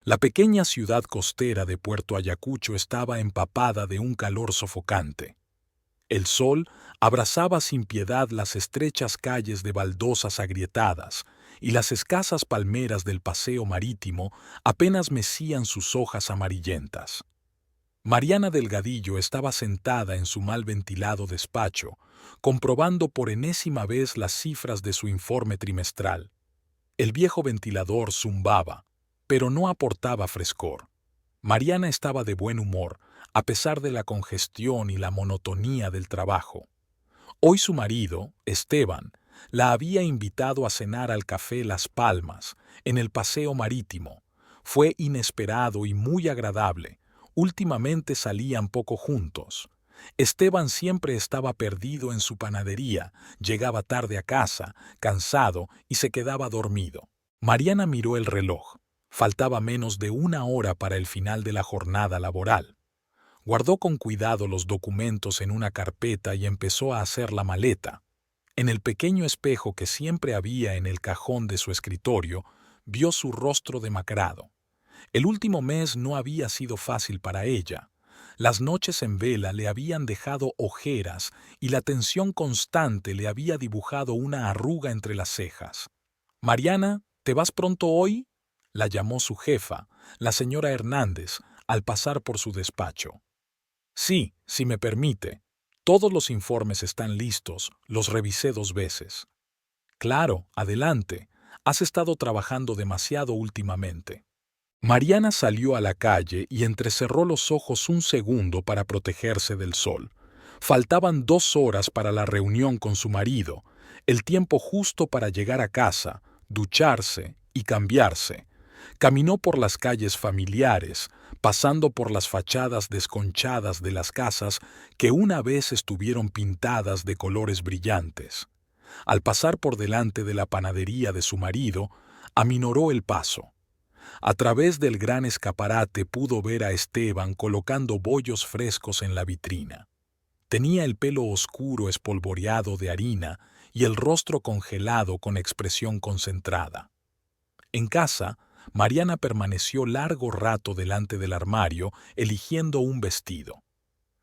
La pequeña ciudad costera de Puerto Ayacucho estaba empapada de un calor sofocante. El sol abrasaba sin piedad las estrechas calles de baldosas agrietadas, y las escasas palmeras del paseo marítimo apenas mecían sus hojas amarillentas. Mariana Delgadillo estaba sentada en su mal ventilado despacho, comprobando por enésima vez las cifras de su informe trimestral. El viejo ventilador zumbaba, pero no aportaba frescor. Mariana estaba de buen humor, a pesar de la congestión y la monotonía del trabajo. Hoy su marido, Esteban, la había invitado a cenar al café Las Palmas, en el paseo marítimo. Fue inesperado y muy agradable. Últimamente salían poco juntos. Esteban siempre estaba perdido en su panadería, llegaba tarde a casa, cansado, y se quedaba dormido. Mariana miró el reloj. Faltaba menos de una hora para el final de la jornada laboral. Guardó con cuidado los documentos en una carpeta y empezó a hacer la maleta. En el pequeño espejo que siempre había en el cajón de su escritorio, vio su rostro demacrado. El último mes no había sido fácil para ella. Las noches en vela le habían dejado ojeras y la tensión constante le había dibujado una arruga entre las cejas. «Mariana, ¿te vas pronto hoy?», la llamó su jefa, la señora Hernández, al pasar por su despacho. «Sí, si me permite. Todos los informes están listos, los revisé 2 veces». «Claro, adelante. Has estado trabajando demasiado últimamente». Mariana salió a la calle y entrecerró los ojos un segundo para protegerse del sol. Faltaban 2 horas para la reunión con su marido, el tiempo justo para llegar a casa, ducharse y cambiarse. Caminó por las calles familiares, pasando por las fachadas desconchadas de las casas que una vez estuvieron pintadas de colores brillantes. Al pasar por delante de la panadería de su marido, aminoró el paso. A través del gran escaparate pudo ver a Esteban colocando bollos frescos en la vitrina. Tenía el pelo oscuro espolvoreado de harina y el rostro congelado con expresión concentrada. En casa, Mariana permaneció largo rato delante del armario eligiendo un vestido.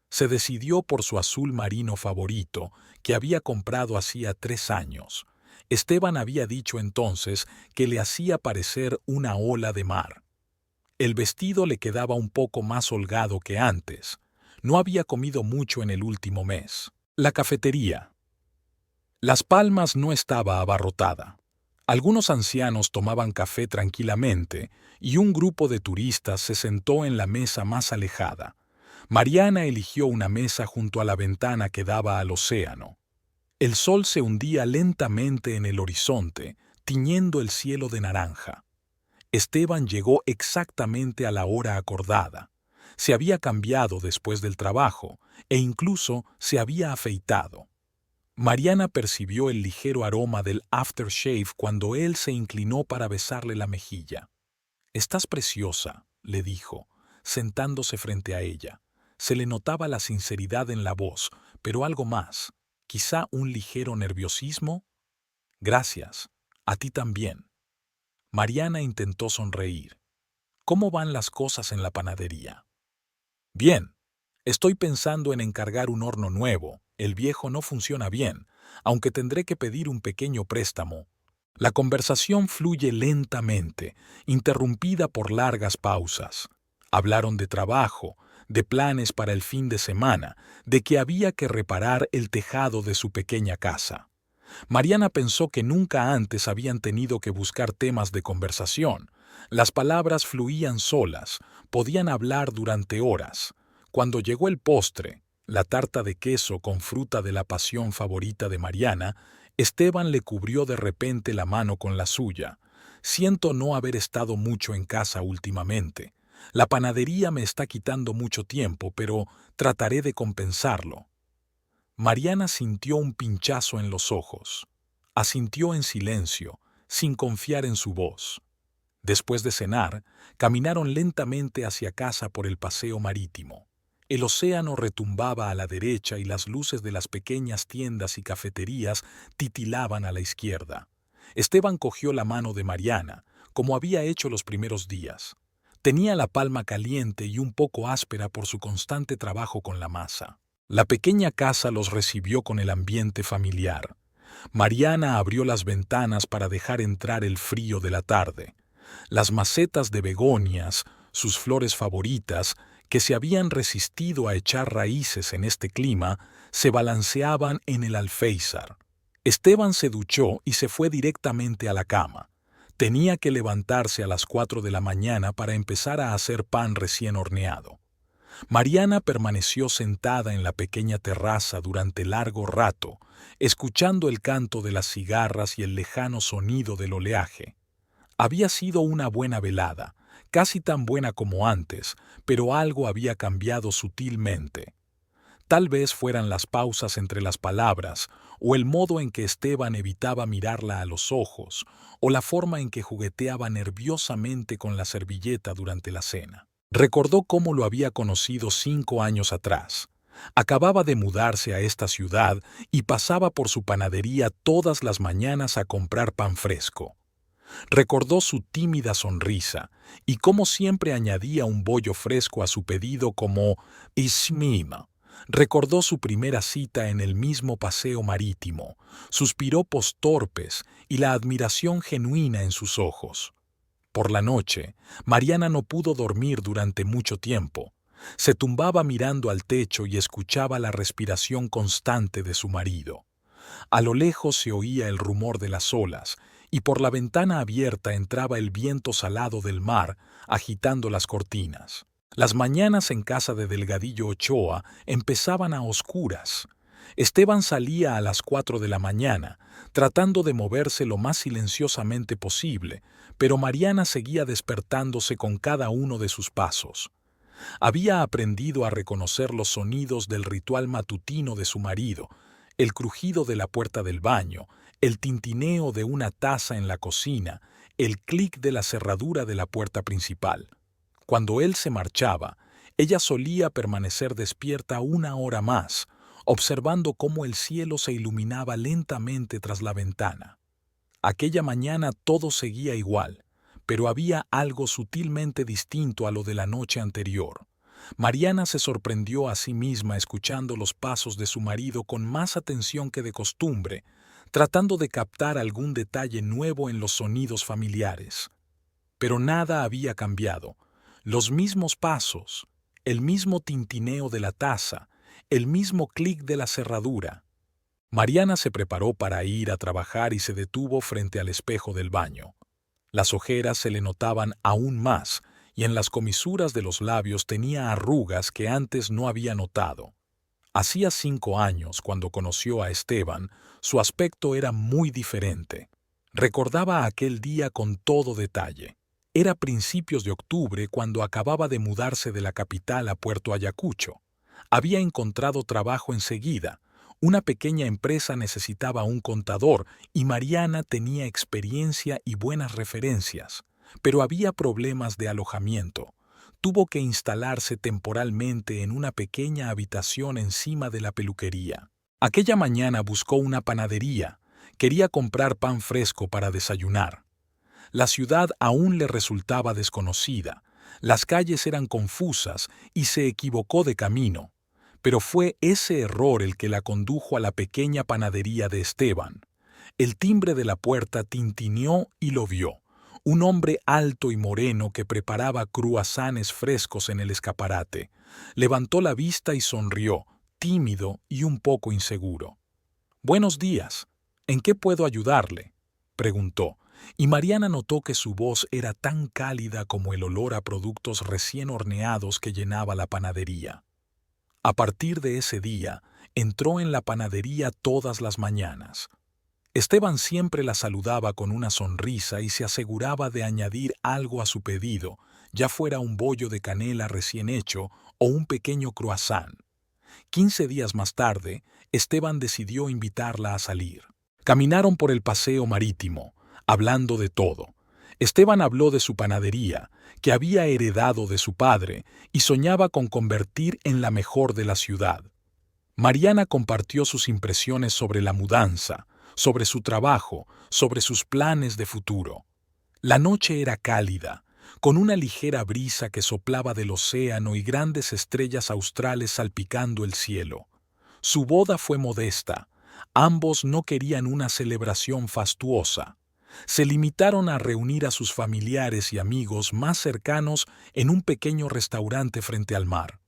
Se decidió por su azul marino favorito que había comprado hacía 3 años. Esteban había dicho entonces que le hacía parecer una ola de mar. El vestido le quedaba un poco más holgado que antes. No había comido mucho en el último mes. La cafetería. Las Palmas no estaba abarrotada. Algunos ancianos tomaban café tranquilamente y un grupo de turistas se sentó en la mesa más alejada. Mariana eligió una mesa junto a la ventana que daba al océano. El sol se hundía lentamente en el horizonte, tiñendo el cielo de naranja. Esteban llegó exactamente a la hora acordada. Se había cambiado después del trabajo e incluso se había afeitado. Mariana percibió el ligero aroma del aftershave cuando él se inclinó para besarle la mejilla. «Estás preciosa», le dijo, sentándose frente a ella. Se le notaba la sinceridad en la voz, pero algo más. Quizá un ligero nerviosismo. «Gracias. A ti también». Mariana intentó sonreír. «¿Cómo van las cosas en la panadería?» «Bien. Estoy pensando en encargar un horno nuevo. El viejo no funciona bien, aunque tendré que pedir un pequeño préstamo». La conversación fluye lentamente, interrumpida por largas pausas. Hablaron de trabajo, de planes para el fin de semana, de que había que reparar el tejado de su pequeña casa. Mariana pensó que nunca antes habían tenido que buscar temas de conversación. Las palabras fluían solas, podían hablar durante horas. Cuando llegó el postre, la tarta de queso con fruta de la pasión favorita de Mariana, Esteban le cubrió de repente la mano con la suya. «Siento no haber estado mucho en casa últimamente. La panadería me está quitando mucho tiempo, pero trataré de compensarlo». Mariana sintió un pinchazo en los ojos. Asintió en silencio, sin confiar en su voz. Después de cenar, caminaron lentamente hacia casa por el paseo marítimo. El océano retumbaba a la derecha y las luces de las pequeñas tiendas y cafeterías titilaban a la izquierda. Esteban cogió la mano de Mariana, como había hecho los primeros días. Tenía la palma caliente y un poco áspera por su constante trabajo con la masa. La pequeña casa los recibió con el ambiente familiar. Mariana abrió las ventanas para dejar entrar el frío de la tarde. Las macetas de begonias, sus flores favoritas, que se habían resistido a echar raíces en este clima, se balanceaban en el alféizar. Esteban se duchó y se fue directamente a la cama. Tenía que levantarse a las 4 de la mañana para empezar a hacer pan recién horneado. Mariana permaneció sentada en la pequeña terraza durante largo rato, escuchando el canto de las cigarras y el lejano sonido del oleaje. Había sido una buena velada, casi tan buena como antes, pero algo había cambiado sutilmente. Tal vez fueran las pausas entre las palabras, o el modo en que Esteban evitaba mirarla a los ojos, o la forma en que jugueteaba nerviosamente con la servilleta durante la cena. Recordó cómo lo había conocido 5 años atrás. Acababa de mudarse a esta ciudad y pasaba por su panadería todas las mañanas a comprar pan fresco. Recordó su tímida sonrisa y cómo siempre añadía un bollo fresco a su pedido como «Ismima». Recordó su primera cita en el mismo paseo marítimo, sus piropos torpes y la admiración genuina en sus ojos. Por la noche, Mariana no pudo dormir durante mucho tiempo. Se tumbaba mirando al techo y escuchaba la respiración constante de su marido. A lo lejos se oía el rumor de las olas, y por la ventana abierta entraba el viento salado del mar, agitando las cortinas. Las mañanas en casa de Delgadillo Ochoa empezaban a oscuras. Esteban salía a las 4 de la mañana, tratando de moverse lo más silenciosamente posible, pero Mariana seguía despertándose con cada uno de sus pasos. Había aprendido a reconocer los sonidos del ritual matutino de su marido, el crujido de la puerta del baño, el tintineo de una taza en la cocina, el clic de la cerradura de la puerta principal. Cuando él se marchaba, ella solía permanecer despierta 1 hora más, observando cómo el cielo se iluminaba lentamente tras la ventana. Aquella mañana todo seguía igual, pero había algo sutilmente distinto a lo de la noche anterior. Mariana se sorprendió a sí misma escuchando los pasos de su marido con más atención que de costumbre, tratando de captar algún detalle nuevo en los sonidos familiares. Pero nada había cambiado. Los mismos pasos, el mismo tintineo de la taza, el mismo clic de la cerradura. Mariana se preparó para ir a trabajar y se detuvo frente al espejo del baño. Las ojeras se le notaban aún más y en las comisuras de los labios tenía arrugas que antes no había notado. Hacía 5 años, cuando conoció a Esteban, su aspecto era muy diferente. Recordaba aquel día con todo detalle. Era principios de octubre cuando acababa de mudarse de la capital a Puerto Ayacucho. Había encontrado trabajo enseguida. Una pequeña empresa necesitaba un contador y Mariana tenía experiencia y buenas referencias, pero había problemas de alojamiento. Tuvo que instalarse temporalmente en una pequeña habitación encima de la peluquería. Aquella mañana buscó una panadería. Quería comprar pan fresco para desayunar. La ciudad aún le resultaba desconocida. Las calles eran confusas y se equivocó de camino. Pero fue ese error el que la condujo a la pequeña panadería de Esteban. El timbre de la puerta tintineó y lo vio. Un hombre alto y moreno que preparaba cruasanes frescos en el escaparate. Levantó la vista y sonrió, tímido y un poco inseguro. «Buenos días. ¿En qué puedo ayudarle?», preguntó, y Mariana notó que su voz era tan cálida como el olor a productos recién horneados que llenaba la panadería. A partir de ese día, entró en la panadería todas las mañanas. Esteban siempre la saludaba con una sonrisa y se aseguraba de añadir algo a su pedido, ya fuera un bollo de canela recién hecho o un pequeño croissant. 15 días más tarde, Esteban decidió invitarla a salir. Caminaron por el paseo marítimo, hablando de todo. Esteban habló de su panadería, que había heredado de su padre, y soñaba con convertir en la mejor de la ciudad. Mariana compartió sus impresiones sobre la mudanza, sobre su trabajo, sobre sus planes de futuro. La noche era cálida. con una ligera brisa que soplaba del océano y grandes estrellas australes salpicando el cielo. Su boda fue modesta. Ambos no querían una celebración fastuosa. Se limitaron a reunir a sus familiares y amigos más cercanos en un pequeño restaurante frente al mar.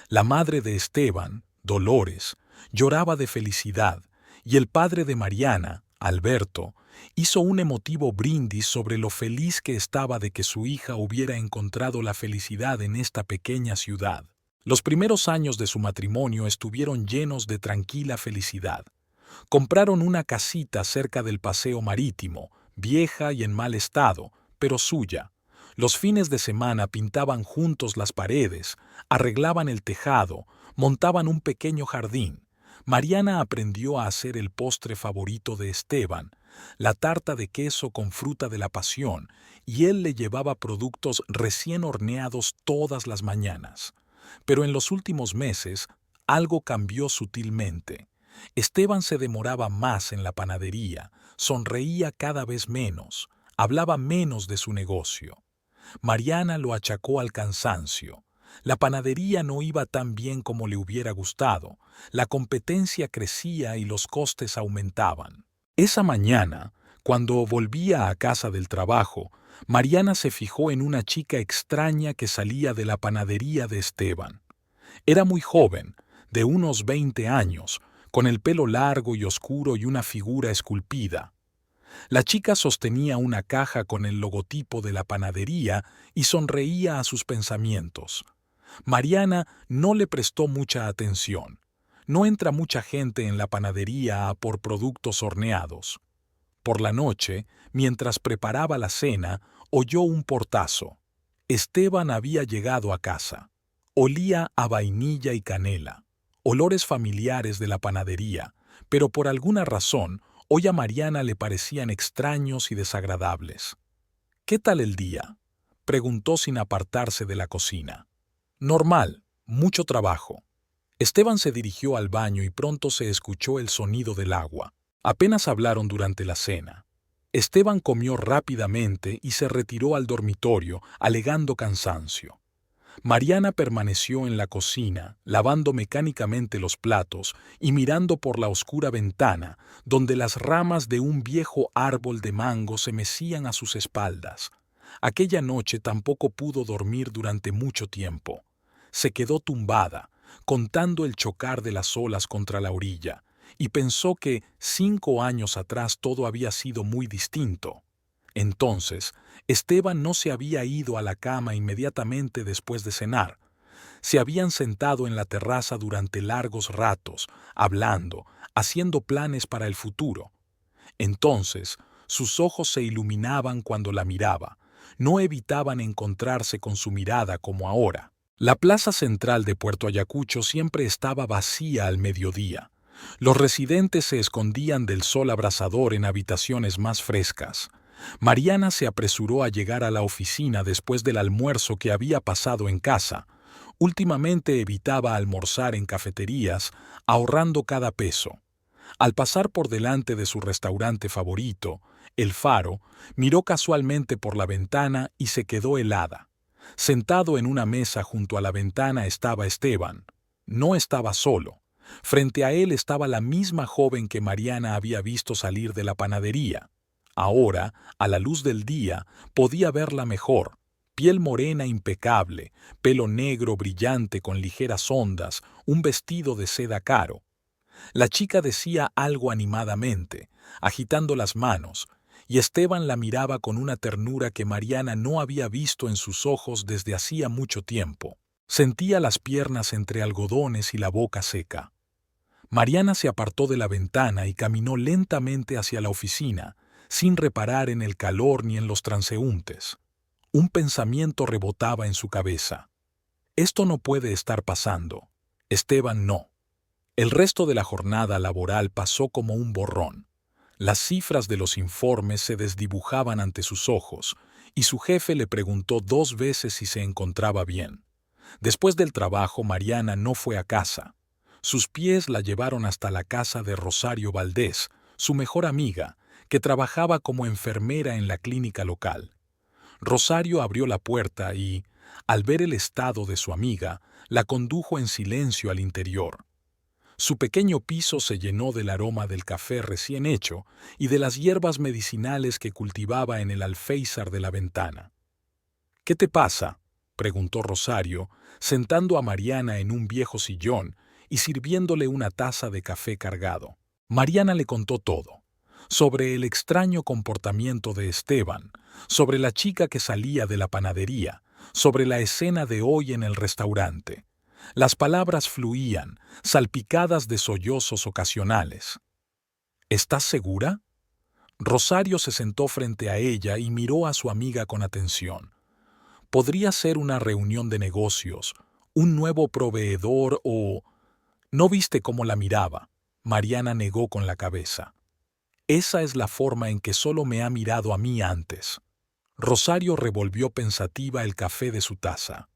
La madre de Esteban, Dolores, lloraba de felicidad, y el padre de Mariana, Alberto, hizo un emotivo brindis sobre lo feliz que estaba de que su hija hubiera encontrado la felicidad en esta pequeña ciudad. Los primeros años de su matrimonio estuvieron llenos de tranquila felicidad. Compraron una casita cerca del paseo marítimo, vieja y en mal estado, pero suya. Los fines de semana pintaban juntos las paredes, arreglaban el tejado, montaban un pequeño jardín. Mariana aprendió a hacer el postre favorito de Esteban, la tarta de queso con fruta de la pasión, y él le llevaba productos recién horneados todas las mañanas. Pero en los últimos meses, algo cambió sutilmente. Esteban se demoraba más en la panadería, sonreía cada vez menos, hablaba menos de su negocio. Mariana lo achacó al cansancio. La panadería no iba tan bien como le hubiera gustado, la competencia crecía y los costes aumentaban. Esa mañana, cuando volvía a casa del trabajo, Mariana se fijó en una chica extraña que salía de la panadería de Esteban. Era muy joven, de unos 20 años, con el pelo largo y oscuro y una figura esculpida. La chica sostenía una caja con el logotipo de la panadería y sonreía a sus pensamientos. Mariana no le prestó mucha atención. No entra mucha gente en la panadería a por productos horneados. Por la noche, mientras preparaba la cena, oyó un portazo. Esteban había llegado a casa. Olía a vainilla y canela, olores familiares de la panadería, pero por alguna razón, hoy a Mariana le parecían extraños y desagradables. «¿Qué tal el día?», preguntó sin apartarse de la cocina. «Normal, mucho trabajo». Esteban se dirigió al baño y pronto se escuchó el sonido del agua. Apenas hablaron durante la cena. Esteban comió rápidamente y se retiró al dormitorio, alegando cansancio. Mariana permaneció en la cocina, lavando mecánicamente los platos y mirando por la oscura ventana, donde las ramas de un viejo árbol de mango se mecían a sus espaldas. Aquella noche tampoco pudo dormir durante mucho tiempo. Se quedó tumbada, contando el chocar de las olas contra la orilla, y pensó que 5 años atrás todo había sido muy distinto. Entonces, Esteban no se había ido a la cama inmediatamente después de cenar. Se habían sentado en la terraza durante largos ratos, hablando, haciendo planes para el futuro. Entonces, sus ojos se iluminaban cuando la miraba. No evitaban encontrarse con su mirada como ahora. La plaza central de Puerto Ayacucho siempre estaba vacía al mediodía. Los residentes se escondían del sol abrasador en habitaciones más frescas. Mariana se apresuró a llegar a la oficina después del almuerzo que había pasado en casa. Últimamente evitaba almorzar en cafeterías, ahorrando cada peso. Al pasar por delante de su restaurante favorito, El Faro, miró casualmente por la ventana y se quedó helada. Sentado en una mesa junto a la ventana estaba Esteban. No estaba solo. Frente a él estaba la misma joven que Mariana había visto salir de la panadería. Ahora, a la luz del día, podía verla mejor. Piel morena impecable, pelo negro brillante con ligeras ondas, un vestido de seda caro. La chica decía algo animadamente, agitando las manos, y Esteban la miraba con una ternura que Mariana no había visto en sus ojos desde hacía mucho tiempo. Sentía las piernas entre algodones y la boca seca. Mariana se apartó de la ventana y caminó lentamente hacia la oficina, sin reparar en el calor ni en los transeúntes. Un pensamiento rebotaba en su cabeza. Esto no puede estar pasando. Esteban no. El resto de la jornada laboral pasó como un borrón. Las cifras de los informes se desdibujaban ante sus ojos, y su jefe le preguntó 2 veces si se encontraba bien. Después del trabajo, Mariana no fue a casa. Sus pies la llevaron hasta la casa de Rosario Valdés, su mejor amiga, que trabajaba como enfermera en la clínica local. Rosario abrió la puerta y, al ver el estado de su amiga, la condujo en silencio al interior. Su pequeño piso se llenó del aroma del café recién hecho y de las hierbas medicinales que cultivaba en el alféizar de la ventana. «¿Qué te pasa?», preguntó Rosario, sentando a Mariana en un viejo sillón y sirviéndole una taza de café cargado. Mariana le contó todo, sobre el extraño comportamiento de Esteban, sobre la chica que salía de la panadería, sobre la escena de hoy en el restaurante. Las palabras fluían, salpicadas de sollozos ocasionales. «¿Estás segura?». Rosario se sentó frente a ella y miró a su amiga con atención. Podría ser una reunión de negocios, un nuevo proveedor o... ¿No viste cómo la miraba? Mariana negó con la cabeza. Esa es la forma en que solo me ha mirado a mí antes. Rosario revolvió pensativa el café de su taza.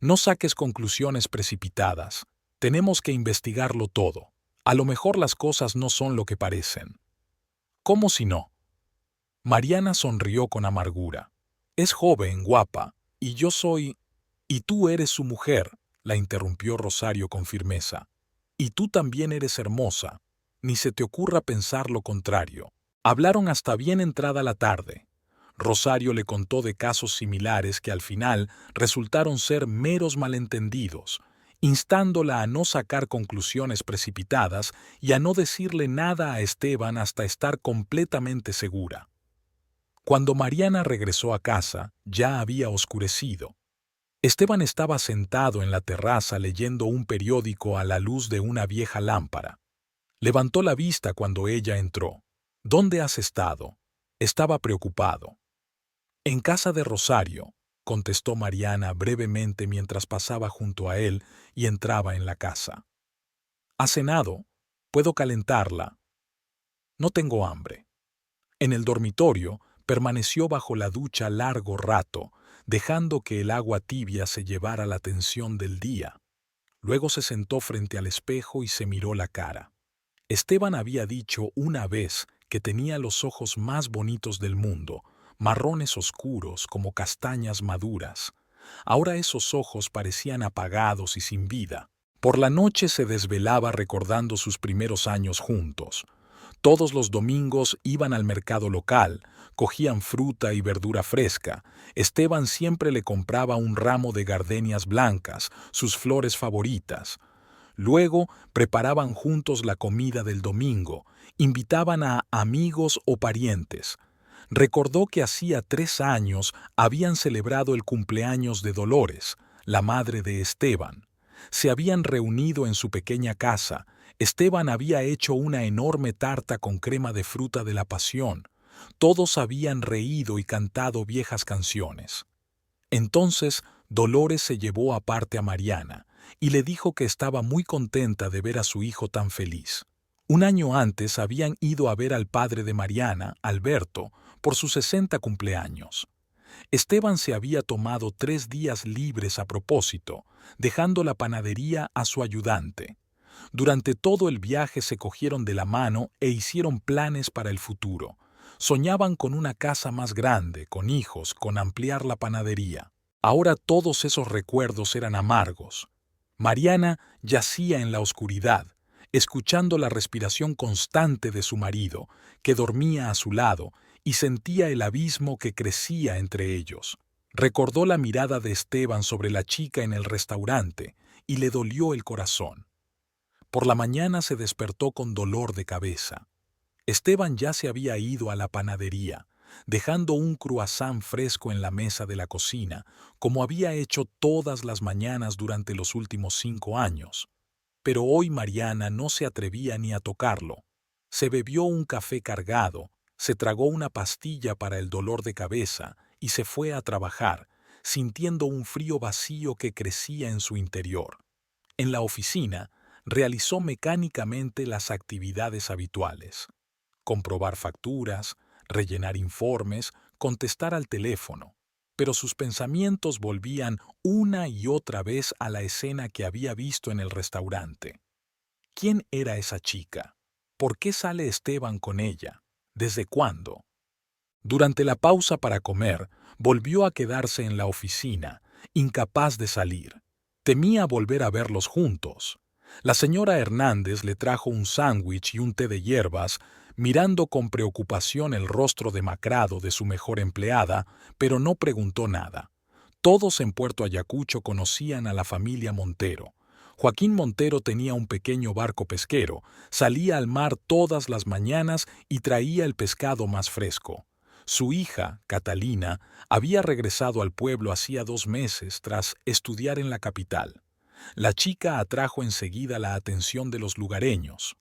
No saques conclusiones precipitadas. Tenemos que investigarlo todo. A lo mejor las cosas no son lo que parecen. ¿Cómo si no? Mariana sonrió con amargura. Es joven, guapa, y yo soy... Y tú eres su mujer, la interrumpió Rosario con firmeza. Y tú también eres hermosa. Ni se te ocurra pensar lo contrario. Hablaron hasta bien entrada la tarde. Rosario le contó de casos similares que al final resultaron ser meros malentendidos, instándola a no sacar conclusiones precipitadas y a no decirle nada a Esteban hasta estar completamente segura. Cuando Mariana regresó a casa, ya había oscurecido. Esteban estaba sentado en la terraza leyendo un periódico a la luz de una vieja lámpara. Levantó la vista cuando ella entró. «¿Dónde has estado?». Estaba preocupado. «En casa de Rosario», contestó Mariana brevemente mientras pasaba junto a él y entraba en la casa. «¿Ha cenado? ¿Puedo calentarla?». «No tengo hambre». En el dormitorio permaneció bajo la ducha largo rato, dejando que el agua tibia se llevara la tensión del día. Luego se sentó frente al espejo y se miró la cara. Esteban había dicho una vez que tenía los ojos más bonitos del mundo, marrones oscuros como castañas maduras. Ahora esos ojos parecían apagados y sin vida. Por la noche se desvelaba recordando sus primeros años juntos. Todos los domingos iban al mercado local, cogían fruta y verdura fresca. Esteban siempre le compraba un ramo de gardenias blancas, sus flores favoritas. Luego preparaban juntos la comida del domingo, invitaban a amigos o parientes. Recordó que hacía 3 años habían celebrado el cumpleaños de Dolores, la madre de Esteban. Se habían reunido en su pequeña casa. Esteban había hecho una enorme tarta con crema de fruta de la pasión. Todos habían reído y cantado viejas canciones. Entonces Dolores se llevó aparte a Mariana y le dijo que estaba muy contenta de ver a su hijo tan feliz. Un año antes habían ido a ver al padre de Mariana, Alberto, por sus 60 cumpleaños. Esteban se había tomado 3 días libres a propósito, dejando la panadería a su ayudante. Durante todo el viaje se cogieron de la mano e hicieron planes para el futuro. Soñaban con una casa más grande, con hijos, con ampliar la panadería. Ahora todos esos recuerdos eran amargos. Mariana yacía en la oscuridad, escuchando la respiración constante de su marido, que dormía a su lado, y sentía el abismo que crecía entre ellos. Recordó la mirada de Esteban sobre la chica en el restaurante y le dolió el corazón. Por la mañana se despertó con dolor de cabeza. Esteban ya se había ido a la panadería, dejando un croissant fresco en la mesa de la cocina, como había hecho todas las mañanas durante los últimos 5 años. Pero hoy Mariana no se atrevía ni a tocarlo. Se bebió un café cargado, se tragó una pastilla para el dolor de cabeza y se fue a trabajar, sintiendo un frío vacío que crecía en su interior. En la oficina, realizó mecánicamente las actividades habituales: comprobar facturas, rellenar informes, contestar al teléfono. Pero sus pensamientos volvían una y otra vez a la escena que había visto en el restaurante. ¿Quién era esa chica? ¿Por qué sale Esteban con ella? ¿Desde cuándo? Durante la pausa para comer, volvió a quedarse en la oficina, incapaz de salir. Temía volver a verlos juntos. La señora Hernández le trajo un sándwich y un té de hierbas, mirando con preocupación el rostro demacrado de su mejor empleada, pero no preguntó nada. Todos en Puerto Ayacucho conocían a la familia Montero. Joaquín Montero tenía un pequeño barco pesquero, salía al mar todas las mañanas y traía el pescado más fresco. Su hija, Catalina, había regresado al pueblo hacía 2 meses tras estudiar en la capital. La chica atrajo enseguida la atención de los lugareños.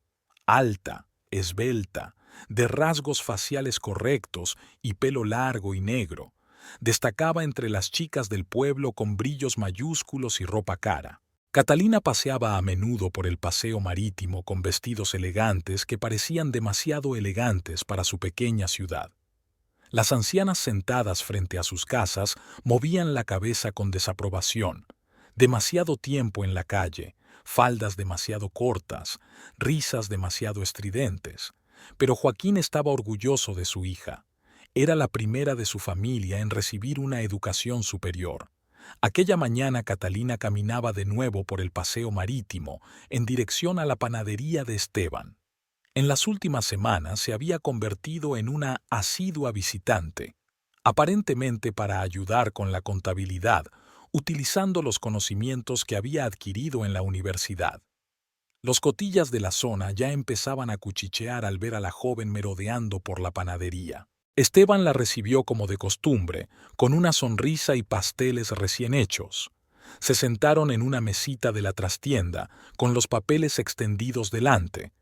Alta, esbelta, de rasgos faciales correctos y pelo largo y negro, destacaba entre las chicas del pueblo con brillos mayúsculos y ropa cara. Catalina paseaba a menudo por el paseo marítimo con vestidos elegantes que parecían demasiado elegantes para su pequeña ciudad. Las ancianas sentadas frente a sus casas movían la cabeza con desaprobación. Demasiado tiempo en la calle, faldas demasiado cortas, risas demasiado estridentes. Pero Joaquín estaba orgulloso de su hija. Era la primera de su familia en recibir una educación superior. Aquella mañana Catalina caminaba de nuevo por el paseo marítimo en dirección a la panadería de Esteban. En las últimas semanas se había convertido en una asidua visitante, aparentemente para ayudar con la contabilidad, utilizando los conocimientos que había adquirido en la universidad. Los cotillas de la zona ya empezaban a cuchichear al ver a la joven merodeando por la panadería. Esteban la recibió como de costumbre, con una sonrisa y pasteles recién hechos. Se sentaron en una mesita de la trastienda, con los papeles extendidos delante,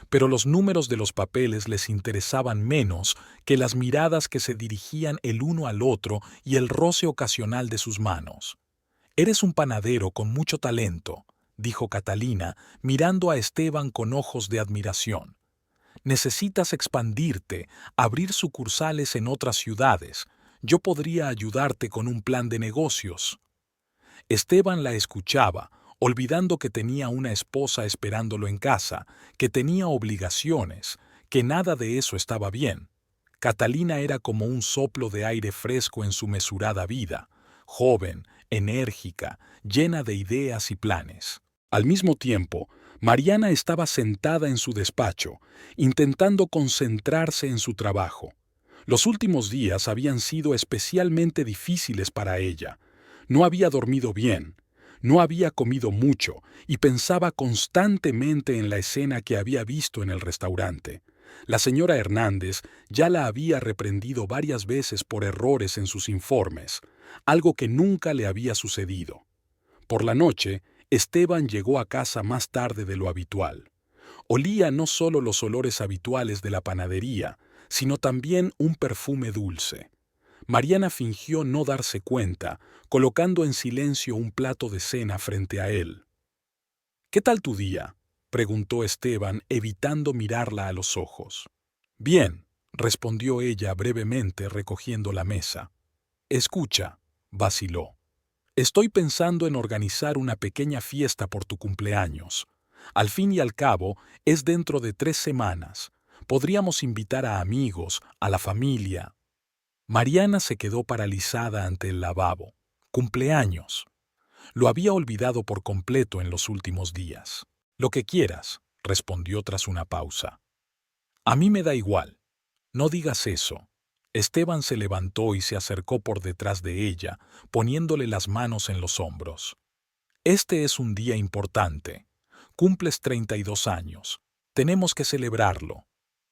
pero los números de los papeles les interesaban menos que las miradas que se dirigían el uno al otro y el roce ocasional de sus manos. «Eres un panadero con mucho talento», dijo Catalina, mirando a Esteban con ojos de admiración. «Necesitas expandirte, abrir sucursales en otras ciudades. Yo podría ayudarte con un plan de negocios». Esteban la escuchaba, olvidando que tenía una esposa esperándolo en casa, que tenía obligaciones, que nada de eso estaba bien. Catalina era como un soplo de aire fresco en su mesurada vida, joven, enérgica, llena de ideas y planes. Al mismo tiempo, Mariana estaba sentada en su despacho, intentando concentrarse en su trabajo. Los últimos días habían sido especialmente difíciles para ella. No había dormido bien, no había comido mucho y pensaba constantemente en la escena que había visto en el restaurante. La señora Hernández ya la había reprendido varias veces por errores en sus informes, algo que nunca le había sucedido. Por la noche, Esteban llegó a casa más tarde de lo habitual. Olía no solo los olores habituales de la panadería, sino también un perfume dulce. Mariana fingió no darse cuenta, colocando en silencio un plato de cena frente a él. «¿Qué tal tu día?», preguntó Esteban, evitando mirarla a los ojos. «Bien», respondió ella brevemente, recogiendo la mesa. «Escucha», vaciló. «Estoy pensando en organizar una pequeña fiesta por tu cumpleaños. Al fin y al cabo, es dentro de 3 semanas. Podríamos invitar a amigos, a la familia». Mariana se quedó paralizada ante el lavabo. Cumpleaños. Lo había olvidado por completo en los últimos días. «Lo que quieras», respondió tras una pausa. «A mí me da igual. No digas eso». Esteban se levantó y se acercó por detrás de ella, poniéndole las manos en los hombros. «Este es un día importante. Cumples 32 años. Tenemos que celebrarlo».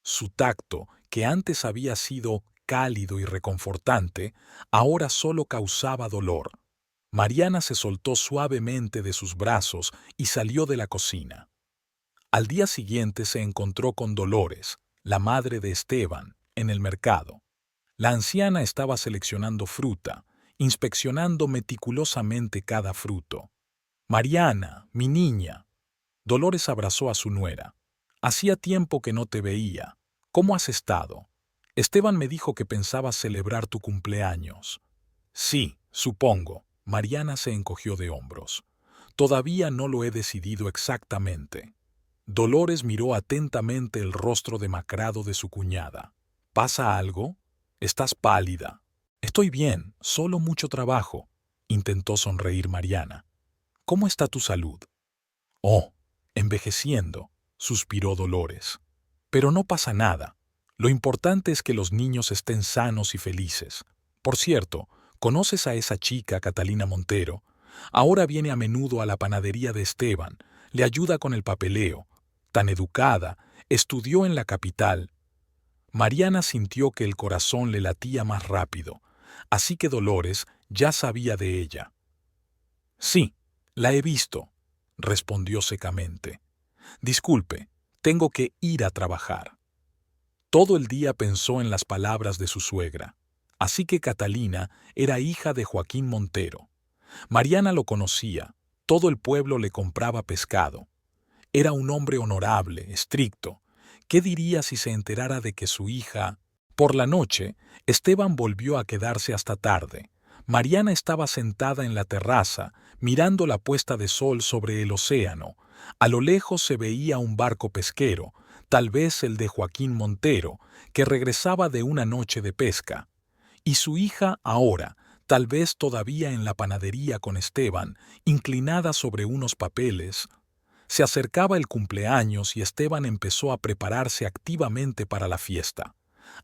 Su tacto, que antes había sido cálido y reconfortante, ahora solo causaba dolor. Mariana se soltó suavemente de sus brazos y salió de la cocina. Al día siguiente se encontró con Dolores, la madre de Esteban, en el mercado. La anciana estaba seleccionando fruta, inspeccionando meticulosamente cada fruto. «Mariana, mi niña». Dolores abrazó a su nuera. «Hacía tiempo que no te veía. ¿Cómo has estado? Esteban me dijo que pensabas celebrar tu cumpleaños». «Sí, supongo». Mariana se encogió de hombros. «Todavía no lo he decidido exactamente». Dolores miró atentamente el rostro demacrado de su cuñada. «¿Pasa algo?». estás pálida. Estoy bien, solo mucho trabajo, intentó sonreír Mariana. ¿Cómo está tu salud? Oh, envejeciendo, suspiró Dolores. Pero no pasa nada. Lo importante es que los niños estén sanos y felices. Por cierto, ¿conoces a esa chica, Catalina Montero? Ahora viene a menudo a la panadería de Esteban, le ayuda con el papeleo. Tan educada, estudió en la capital. Mariana sintió que el corazón le latía más rápido, así que Dolores ya sabía de ella. Sí, la he visto, respondió secamente. Disculpe, tengo que ir a trabajar. Todo el día pensó en las palabras de su suegra. Así que Catalina era hija de Joaquín Montero. Mariana lo conocía, todo el pueblo le compraba pescado. Era un hombre honorable, estricto. ¿Qué diría si se enterara de que su hija... Por la noche, Esteban volvió a quedarse hasta tarde. Mariana estaba sentada en la terraza, mirando la puesta de sol sobre el océano. A lo lejos se veía un barco pesquero, tal vez el de Joaquín Montero, que regresaba de una noche de pesca. Y su hija ahora, tal vez todavía en la panadería con Esteban, inclinada sobre unos papeles. Se acercaba el cumpleaños y Esteban empezó a prepararse activamente para la fiesta.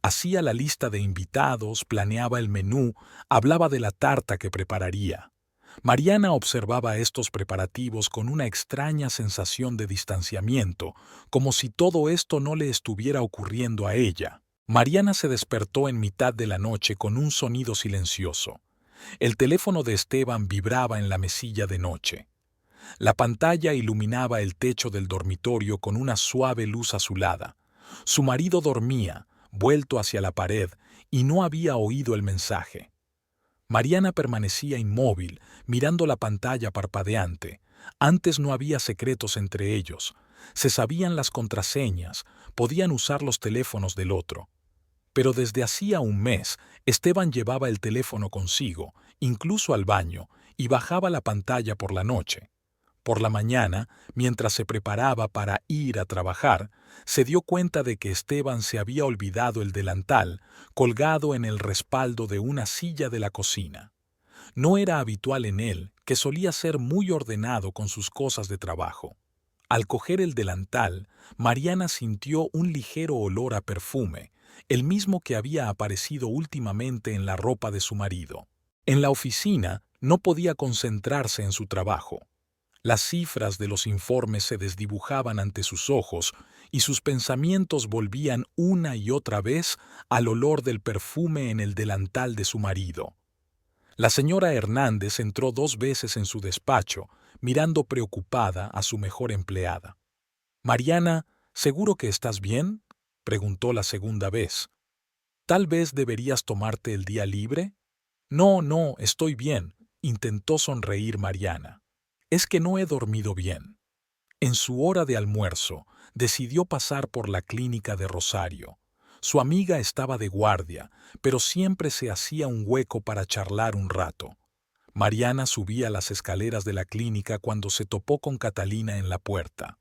Hacía la lista de invitados, planeaba el menú, hablaba de la tarta que prepararía. Mariana observaba estos preparativos con una extraña sensación de distanciamiento, como si todo esto no le estuviera ocurriendo a ella. Mariana se despertó en mitad de la noche con un sonido silencioso. El teléfono de Esteban vibraba en la mesilla de noche. La pantalla iluminaba el techo del dormitorio con una suave luz azulada. Su marido dormía, vuelto hacia la pared, y no había oído el mensaje. Mariana permanecía inmóvil, mirando la pantalla parpadeante. Antes no había secretos entre ellos. Se sabían las contraseñas, podían usar los teléfonos del otro. Pero desde hacía un mes, Esteban llevaba el teléfono consigo, incluso al baño, y bajaba la pantalla por la noche. Por la mañana, mientras se preparaba para ir a trabajar, se dio cuenta de que Esteban se había olvidado el delantal, colgado en el respaldo de una silla de la cocina. No era habitual en él, que solía ser muy ordenado con sus cosas de trabajo. Al coger el delantal, Mariana sintió un ligero olor a perfume, el mismo que había aparecido últimamente en la ropa de su marido. En la oficina no podía concentrarse en su trabajo. Las cifras de los informes se desdibujaban ante sus ojos y sus pensamientos volvían una y otra vez al olor del perfume en el delantal de su marido. La señora Hernández entró 2 veces en su despacho, mirando preocupada a su mejor empleada. «Mariana, ¿seguro que estás bien?», preguntó la segunda vez. «¿Tal vez deberías tomarte el día libre?». «No, no, estoy bien», intentó sonreír Mariana. «Es que no he dormido bien». En su hora de almuerzo, decidió pasar por la clínica de Rosario. Su amiga estaba de guardia, pero siempre se hacía un hueco para charlar un rato. Mariana subía las escaleras de la clínica cuando se topó con Catalina en la puerta.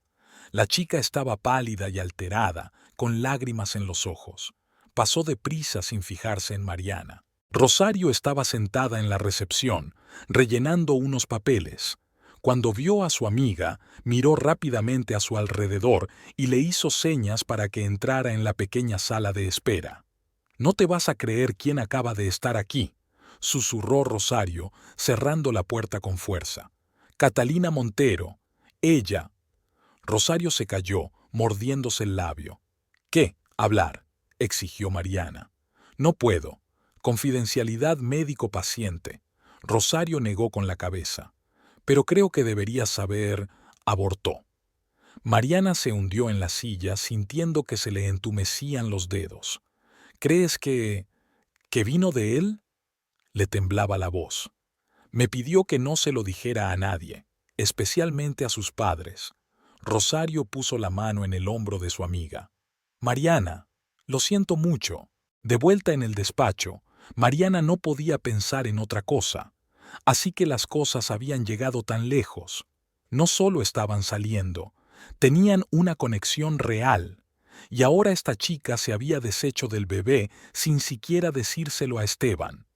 La chica estaba pálida y alterada, con lágrimas en los ojos. Pasó deprisa sin fijarse en Mariana. Rosario estaba sentada en la recepción, rellenando unos papeles. Cuando vio a su amiga, miró rápidamente a su alrededor y le hizo señas para que entrara en la pequeña sala de espera. «No te vas a creer quién acaba de estar aquí», susurró Rosario, cerrando la puerta con fuerza. «Catalina Montero. Ella». Rosario se calló, mordiéndose el labio. «¿Qué? Hablar», exigió Mariana. «No puedo. Confidencialidad médico-paciente». Rosario negó con la cabeza. «Pero creo que deberías saber», abortó. Mariana se hundió en la silla sintiendo que se le entumecían los dedos. «¿Crees que vino de él?», le temblaba la voz. «Me pidió que no se lo dijera a nadie, especialmente a sus padres». Rosario puso la mano en el hombro de su amiga. «Mariana, lo siento mucho». De vuelta en el despacho, Mariana no podía pensar en otra cosa. Así que las cosas habían llegado tan lejos. No solo estaban saliendo, tenían una conexión real. y ahora esta chica se había deshecho del bebé sin siquiera decírselo a Esteban.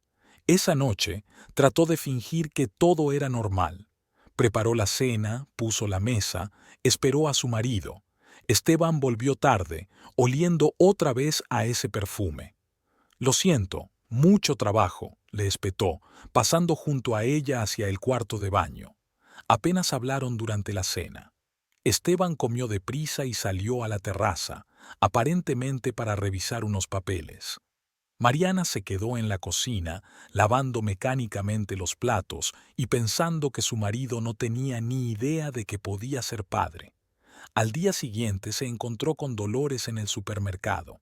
Esa noche trató de fingir que todo era normal. Preparó la cena, puso la mesa, esperó a su marido. Esteban volvió tarde, oliendo otra vez a ese perfume. «Lo siento, mucho trabajo», le espetó, pasando junto a ella hacia el cuarto de baño. Apenas hablaron durante la cena. Esteban comió deprisa y salió a la terraza, aparentemente para revisar unos papeles. Mariana se quedó en la cocina, lavando mecánicamente los platos y pensando que su marido no tenía ni idea de que podía ser padre. Al día siguiente se encontró con Dolores en el supermercado.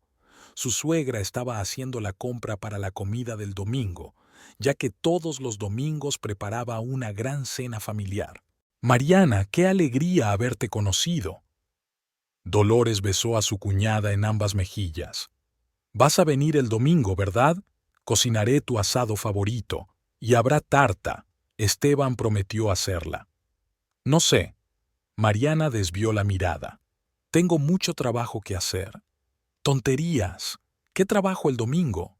Su suegra estaba haciendo la compra para la comida del domingo, ya que todos los domingos preparaba una gran cena familiar. «Mariana, qué alegría haberte conocido». Dolores besó a su cuñada en ambas mejillas. «Vas a venir el domingo, ¿verdad? Cocinaré tu asado favorito, y habrá tarta». Esteban prometió hacerla. «No sé». Mariana desvió la mirada. «Tengo mucho trabajo que hacer». «Tonterías. ¿Qué trabajo el domingo?»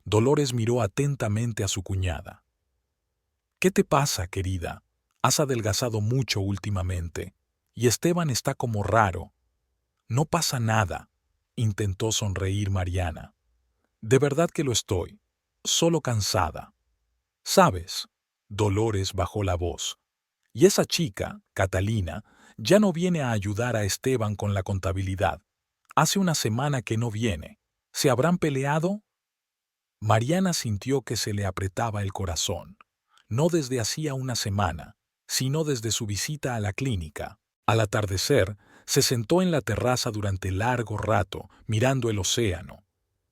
Dolores miró atentamente a su cuñada. «¿Qué te pasa, querida? Has adelgazado mucho últimamente, y Esteban está como raro». «No pasa nada», intentó sonreír Mariana. «De verdad que lo estoy, solo cansada». «¿Sabes?» Dolores bajó la voz. «Y esa chica, Catalina, ya no viene a ayudar a Esteban con la contabilidad. Hace una semana que no viene. ¿Se habrán peleado?» Mariana sintió que se le apretaba el corazón. No desde hacía una semana, sino desde su visita a la clínica. Al atardecer, se sentó en la terraza durante largo rato, mirando el océano.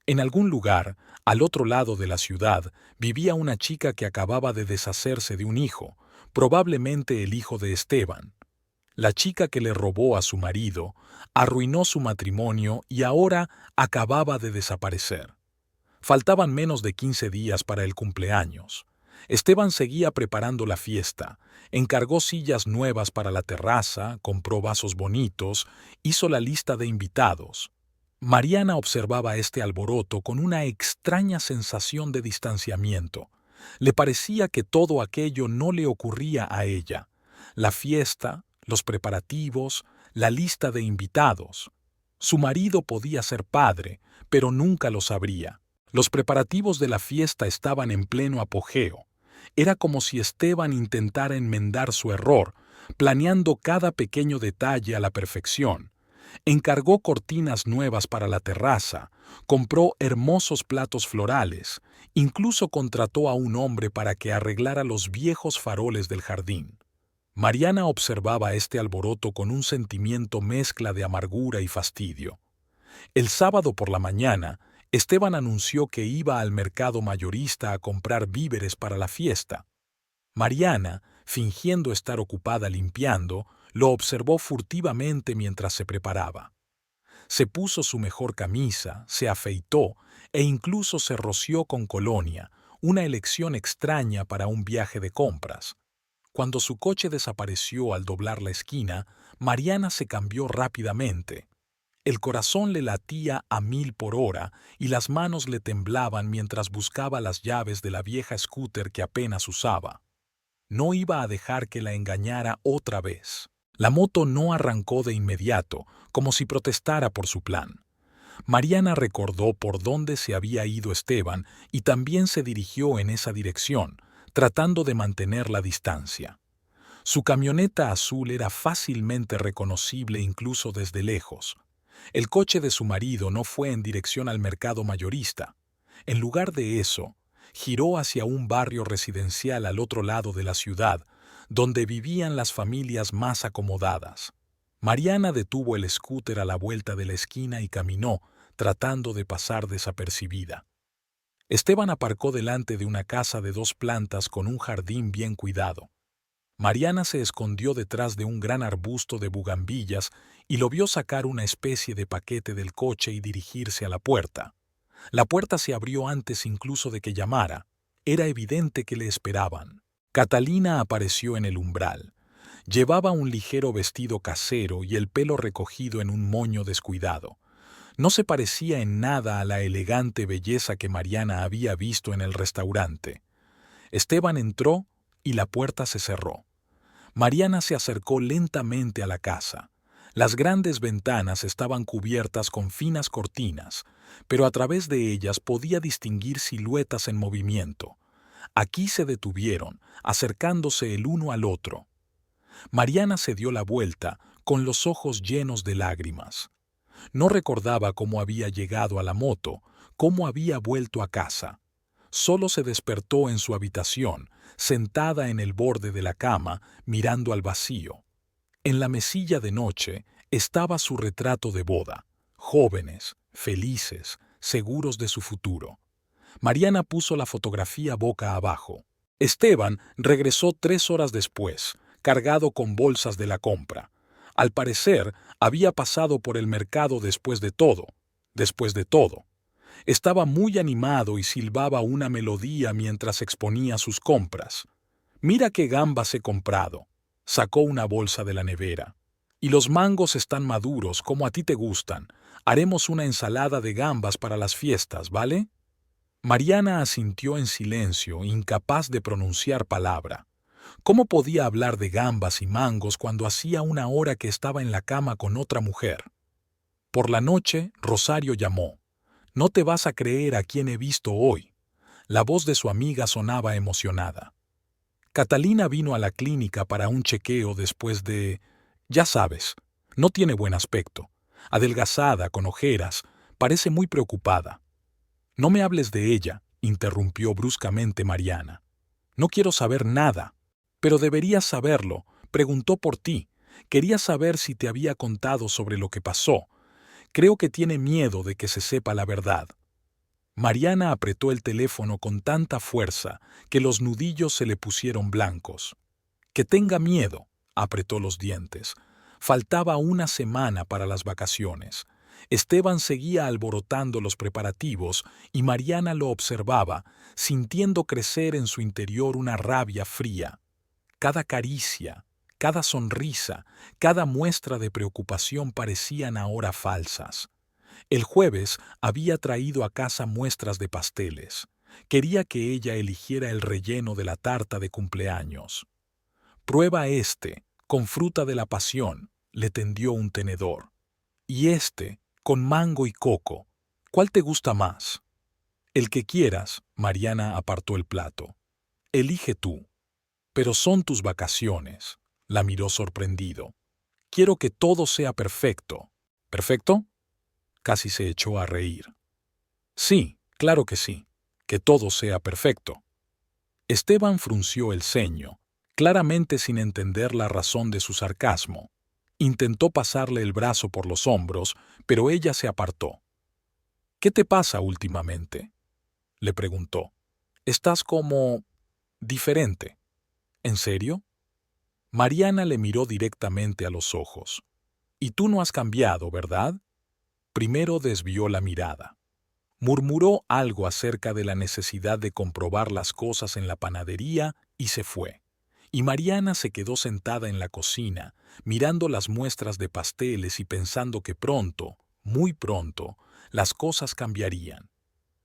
En algún lugar, al otro lado de la ciudad, vivía una chica que acababa de deshacerse de un hijo, probablemente el hijo de Esteban. La chica que le robó a su marido, arruinó su matrimonio y ahora acababa de desaparecer. Faltaban menos de 15 días para el cumpleaños. Esteban seguía preparando la fiesta, encargó sillas nuevas para la terraza, compró vasos bonitos, hizo la lista de invitados. Mariana observaba este alboroto con una extraña sensación de distanciamiento. Le parecía que todo aquello no le ocurría a ella. La fiesta, los preparativos, la lista de invitados. Su marido podía ser padre, pero nunca lo sabría. Los preparativos de la fiesta estaban en pleno apogeo. Era como si Esteban intentara enmendar su error, planeando cada pequeño detalle a la perfección. Encargó cortinas nuevas para la terraza, compró hermosos platos florales, incluso contrató a un hombre para que arreglara los viejos faroles del jardín. Mariana observaba este alboroto con un sentimiento mezcla de amargura y fastidio. El sábado por la mañana, Esteban anunció que iba al mercado mayorista a comprar víveres para la fiesta. Mariana, fingiendo estar ocupada limpiando, lo observó furtivamente mientras se preparaba. Se puso su mejor camisa, se afeitó e incluso se roció con colonia, una elección extraña para un viaje de compras. Cuando su coche desapareció al doblar la esquina, Mariana se cambió rápidamente. El corazón le latía a 1000 por hora y las manos le temblaban mientras buscaba las llaves de la vieja scooter que apenas usaba. No iba a dejar que la engañara otra vez. La moto no arrancó de inmediato, como si protestara por su plan. Mariana recordó por dónde se había ido Esteban y también se dirigió en esa dirección, tratando de mantener la distancia. Su camioneta azul era fácilmente reconocible incluso desde lejos. El coche de su marido no fue en dirección al mercado mayorista. En lugar de eso, giró hacia un barrio residencial al otro lado de la ciudad, donde vivían las familias más acomodadas. Mariana detuvo el scooter a la vuelta de la esquina y caminó, tratando de pasar desapercibida. Esteban aparcó delante de una casa de 2 plantas con un jardín bien cuidado. Mariana se escondió detrás de un gran arbusto de bugambillas y lo vio sacar una especie de paquete del coche y dirigirse a la puerta. La puerta se abrió antes incluso de que llamara. Era evidente que le esperaban. Catalina apareció en el umbral. Llevaba un ligero vestido casero y el pelo recogido en un moño descuidado. No se parecía en nada a la elegante belleza que Mariana había visto en el restaurante. Esteban entró y la puerta se cerró. Mariana se acercó lentamente a la casa. Las grandes ventanas estaban cubiertas con finas cortinas, pero a través de ellas podía distinguir siluetas en movimiento. Aquí se detuvieron, acercándose el uno al otro. Mariana se dio la vuelta, con los ojos llenos de lágrimas. No recordaba cómo había llegado a la moto, cómo había vuelto a casa. Solo se despertó en su habitación, sentada en el borde de la cama, mirando al vacío. En la mesilla de noche estaba su retrato de boda, jóvenes, felices, seguros de su futuro. Mariana puso la fotografía boca abajo. Esteban regresó 3 horas después, cargado con bolsas de la compra. Al parecer, había pasado por el mercado después de todo. Después de todo. Estaba muy animado y silbaba una melodía mientras exponía sus compras. «Mira qué gambas he comprado». Sacó una bolsa de la nevera. «Y los mangos están maduros, como a ti te gustan. Haremos una ensalada de gambas para las fiestas, ¿vale?» Mariana asintió en silencio, incapaz de pronunciar palabra. ¿Cómo podía hablar de gambas y mangos cuando hacía 1 hora que estaba en la cama con otra mujer? Por la noche, Rosario llamó. «No te vas a creer a quién he visto hoy». La voz de su amiga sonaba emocionada. Catalina vino a la clínica para un chequeo después de... Ya sabes, no tiene buen aspecto. Adelgazada, con ojeras, parece muy preocupada. «No me hables de ella», interrumpió bruscamente Mariana. «No quiero saber nada». «Pero deberías saberlo. Preguntó por ti. Quería saber si te había contado sobre lo que pasó. Creo que tiene miedo de que se sepa la verdad». Mariana apretó el teléfono con tanta fuerza que los nudillos se le pusieron blancos. «Que tenga miedo», apretó los dientes. Faltaba 1 semana para las vacaciones. Esteban seguía alborotando los preparativos y Mariana lo observaba, sintiendo crecer en su interior una rabia fría. Cada caricia, cada sonrisa, cada muestra de preocupación parecían ahora falsas. El jueves había traído a casa muestras de pasteles. Quería que ella eligiera el relleno de la tarta de cumpleaños. «Prueba este, con fruta de la pasión», le tendió un tenedor. «Y este, con mango y coco. ¿Cuál te gusta más?» «El que quieras», Mariana apartó el plato. «Elige tú». «Pero son tus vacaciones», la miró sorprendido. «Quiero que todo sea perfecto». «¿Perfecto?» Casi se echó a reír. «Sí, claro que sí. Que todo sea perfecto». Esteban frunció el ceño, claramente sin entender la razón de su sarcasmo. Intentó pasarle el brazo por los hombros, pero ella se apartó. «¿Qué te pasa últimamente?», le preguntó. «Estás como... diferente». «¿En serio?». Mariana le miró directamente a los ojos. «Y tú no has cambiado, ¿verdad?». Primero desvió la mirada. Murmuró algo acerca de la necesidad de comprobar las cosas en la panadería y se fue. Y Mariana se quedó sentada en la cocina, mirando las muestras de pasteles y pensando que pronto, muy pronto, las cosas cambiarían.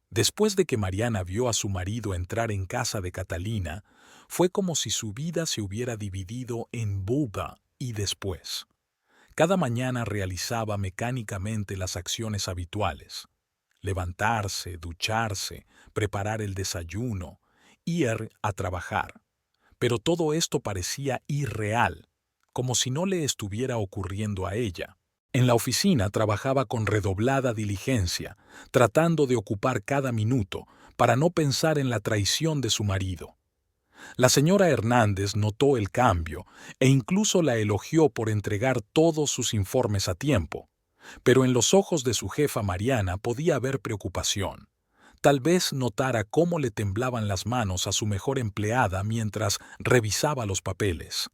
Después de que Mariana vio a su marido entrar en casa de Catalina, fue como si su vida se hubiera dividido en boda y después. Cada mañana realizaba mecánicamente las acciones habituales: levantarse, ducharse, preparar el desayuno, ir a trabajar. Pero todo esto parecía irreal, como si no le estuviera ocurriendo a ella. En la oficina trabajaba con redoblada diligencia, tratando de ocupar cada minuto para no pensar en la traición de su marido. La señora Hernández notó el cambio e incluso la elogió por entregar todos sus informes a tiempo. Pero en los ojos de su jefa Mariana podía haber preocupación. Tal vez notara cómo le temblaban las manos a su mejor empleada mientras revisaba los papeles.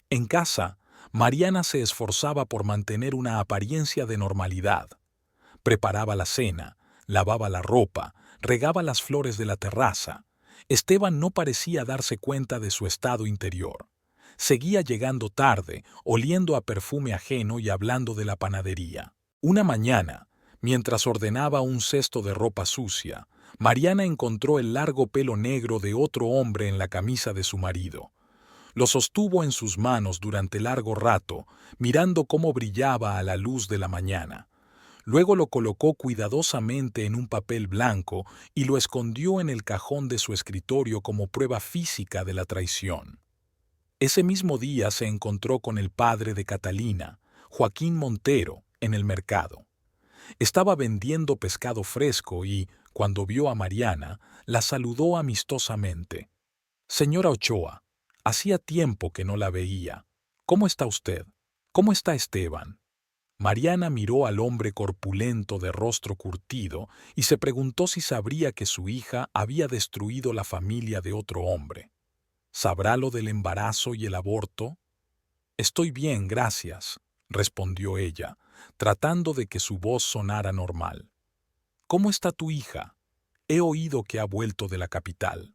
En casa, Mariana se esforzaba por mantener una apariencia de normalidad. Preparaba la cena, lavaba la ropa, regaba las flores de la terraza. Esteban no parecía darse cuenta de su estado interior. Seguía llegando tarde, oliendo a perfume ajeno y hablando de la panadería. Una mañana, Mientras ordenaba un cesto de ropa sucia, Mariana encontró el largo pelo negro de otro hombre en la camisa de su marido. Lo sostuvo en sus manos durante largo rato, mirando cómo brillaba a la luz de la mañana. Luego lo colocó cuidadosamente en un papel blanco y lo escondió en el cajón de su escritorio como prueba física de la traición. Ese mismo día se encontró con el padre de Catalina, Joaquín Montero, en el mercado. Estaba vendiendo pescado fresco y, cuando vio a Mariana, la saludó amistosamente. «Señora Ochoa, hacía tiempo que no la veía. ¿Cómo está usted? ¿Cómo está Esteban?» Mariana miró al hombre corpulento de rostro curtido y se preguntó si sabría que su hija había destruido la familia de otro hombre. ¿Sabrá lo del embarazo y el aborto? «Estoy bien, gracias», respondió ella, tratando de que su voz sonara normal. «¿Cómo está tu hija? He oído que ha vuelto de la capital».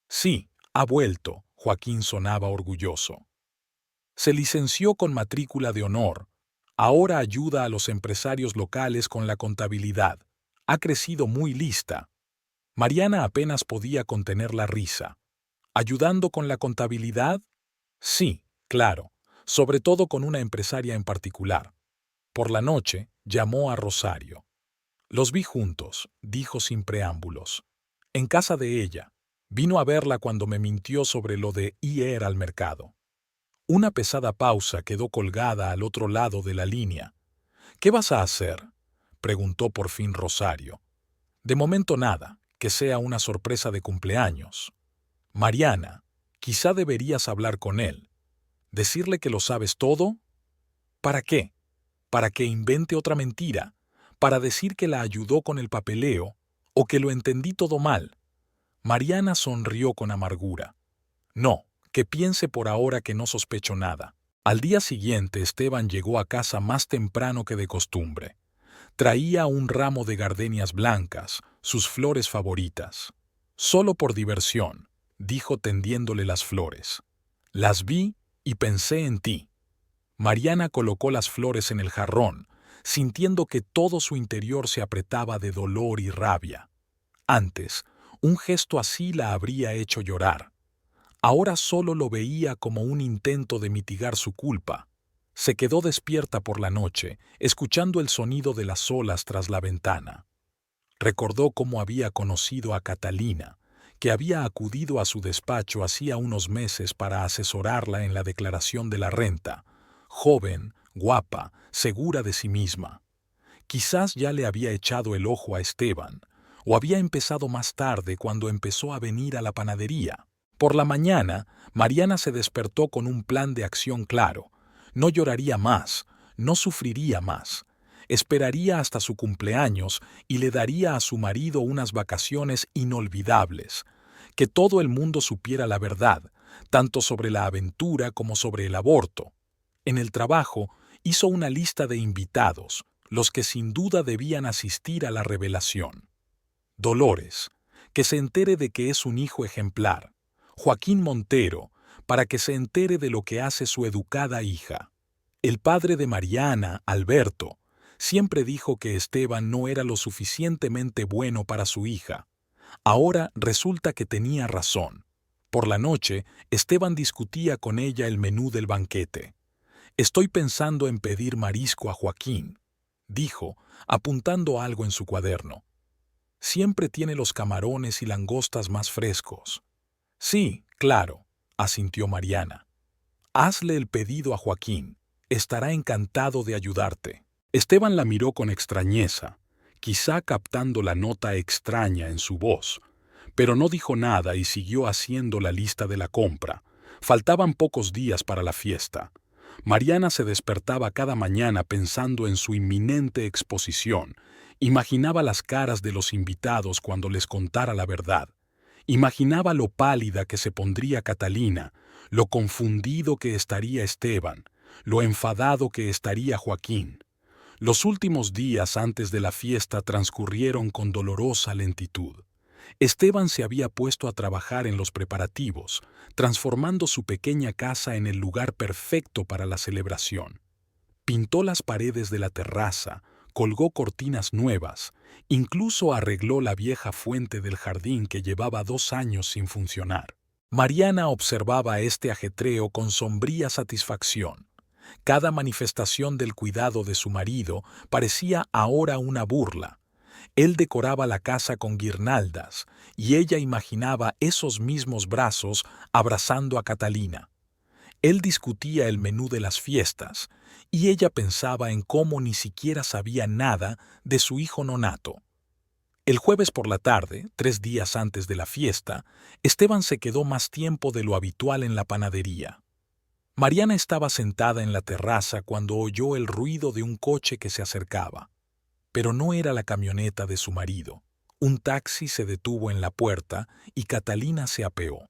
«Sí, ha vuelto», Joaquín sonaba orgulloso. «Se licenció con matrícula de honor. Ahora ayuda a los empresarios locales con la contabilidad. Ha crecido muy lista». Mariana apenas podía contener la risa. «¿Ayudando con la contabilidad?» «Sí, claro, sobre todo con una empresaria en particular». Por la noche llamó a Rosario. «Los vi juntos», dijo sin preámbulos. «En casa de ella. Vino a verla cuando me mintió sobre lo de ir al mercado». Una pesada pausa quedó colgada al otro lado de la línea. «¿Qué vas a hacer?», preguntó por fin Rosario. «De momento nada, que sea una sorpresa de cumpleaños». «Mariana, quizá deberías hablar con él. ¿Decirle que lo sabes todo? ¿Para qué? ¿Para que invente otra mentira? ¿Para decir que la ayudó con el papeleo o que lo entendí todo mal?» Mariana sonrió con amargura. «No, que piense por ahora que no sospecho nada». Al día siguiente Esteban llegó a casa más temprano que de costumbre. Traía un ramo de gardenias blancas, sus flores favoritas. «Solo por diversión», dijo tendiéndole las flores. «Las vi y pensé en ti». Mariana colocó las flores en el jarrón, sintiendo que todo su interior se apretaba de dolor y rabia. Antes, un gesto así la habría hecho llorar. Ahora solo lo veía como un intento de mitigar su culpa. Se quedó despierta por la noche, escuchando el sonido de las olas tras la ventana. Recordó cómo había conocido a Catalina, que había acudido a su despacho hacía unos meses para asesorarla en la declaración de la renta. Joven, guapa, segura de sí misma. Quizás ya le había echado el ojo a Esteban, o había empezado más tarde cuando empezó a venir a la panadería. Por la mañana, Mariana se despertó con un plan de acción claro. No lloraría más, no sufriría más. Esperaría hasta su cumpleaños y le daría a su marido unas vacaciones inolvidables. Que todo el mundo supiera la verdad, tanto sobre la aventura como sobre el aborto. En el trabajo, hizo una lista de invitados, los que sin duda debían asistir a la revelación. Dolores, que se entere de que es un hijo ejemplar. Joaquín Montero, para que se entere de lo que hace su educada hija. El padre de Mariana, Alberto, siempre dijo que Esteban no era lo suficientemente bueno para su hija. Ahora resulta que tenía razón. Por la noche, Esteban discutía con ella el menú del banquete. «Estoy pensando en pedir marisco a Joaquín», dijo, apuntando algo en su cuaderno. «Siempre tiene los camarones y langostas más frescos». «Sí, claro», asintió Mariana. «Hazle el pedido a Joaquín. Estará encantado de ayudarte». Esteban la miró con extrañeza, quizá captando la nota extraña en su voz, pero no dijo nada y siguió haciendo la lista de la compra. Faltaban pocos días para la fiesta. Mariana se despertaba cada mañana pensando en su inminente exposición. Imaginaba las caras de los invitados cuando les contara la verdad. Imaginaba lo pálida que se pondría Catalina, lo confundido que estaría Esteban, lo enfadado que estaría Joaquín. Los últimos días antes de la fiesta transcurrieron con dolorosa lentitud. Esteban se había puesto a trabajar en los preparativos, transformando su pequeña casa en el lugar perfecto para la celebración. Pintó las paredes de la terraza, colgó cortinas nuevas, incluso arregló la vieja fuente del jardín que llevaba 2 años sin funcionar. Mariana observaba este ajetreo con sombría satisfacción. Cada manifestación del cuidado de su marido parecía ahora una burla. Él decoraba la casa con guirnaldas y ella imaginaba esos mismos brazos abrazando a Catalina. Él discutía el menú de las fiestas y ella pensaba en cómo ni siquiera sabía nada de su hijo nonato. El jueves por la tarde, 3 días antes de la fiesta, Esteban se quedó más tiempo de lo habitual en la panadería. Mariana estaba sentada en la terraza cuando oyó el ruido de un coche que se acercaba. Pero no era la camioneta de su marido. Un taxi se detuvo en la puerta y Catalina se apeó.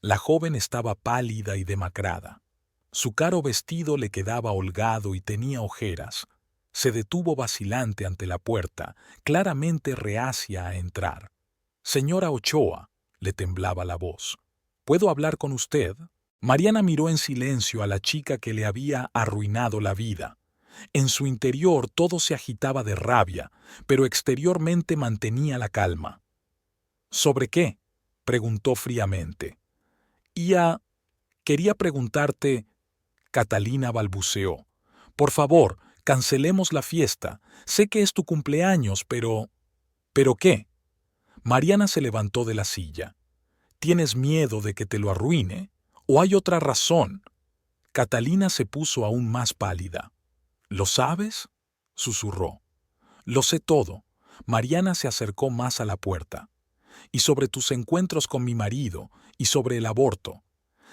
La joven estaba pálida y demacrada. Su caro vestido le quedaba holgado y tenía ojeras. Se detuvo vacilante ante la puerta, claramente reacia a entrar. «Señora Ochoa», le temblaba la voz. «¿Puedo hablar con usted?» Mariana miró en silencio a la chica que le había arruinado la vida. En su interior todo se agitaba de rabia, pero exteriormente mantenía la calma. «¿Sobre qué?», preguntó fríamente. Quería preguntarte». Catalina balbuceó. «Por favor, cancelemos la fiesta. Sé que es tu cumpleaños, pero... ¿Pero qué?». Mariana se levantó de la silla. «¿Tienes miedo de que te lo arruine? ¿O hay otra razón?». Catalina se puso aún más pálida. «¿Lo sabes?», susurró. «Lo sé todo». Mariana se acercó más a la puerta. «Y sobre tus encuentros con mi marido, y sobre el aborto.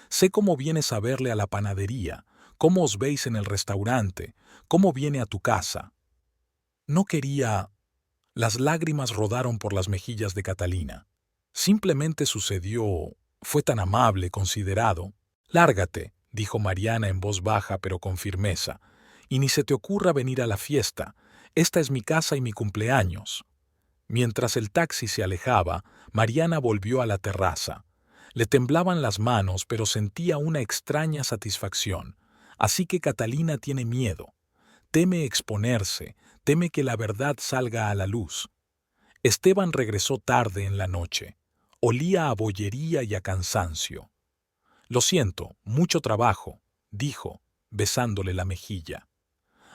Sé cómo vienes a verle a la panadería, cómo os veis en el restaurante, cómo viene a tu casa». «No quería...». Las lágrimas rodaron por las mejillas de Catalina. «Simplemente sucedió... Fue tan amable, considerado». «Lárgate», dijo Mariana en voz baja pero con firmeza, «y ni se te ocurra venir a la fiesta. Esta es mi casa y mi cumpleaños». Mientras el taxi se alejaba, Mariana volvió a la terraza. Le temblaban las manos, pero sentía una extraña satisfacción. Así que Catalina tiene miedo. Teme exponerse, teme que la verdad salga a la luz. Esteban regresó tarde en la noche. Olía a bollería y a cansancio. «Lo siento, mucho trabajo», dijo, besándole la mejilla.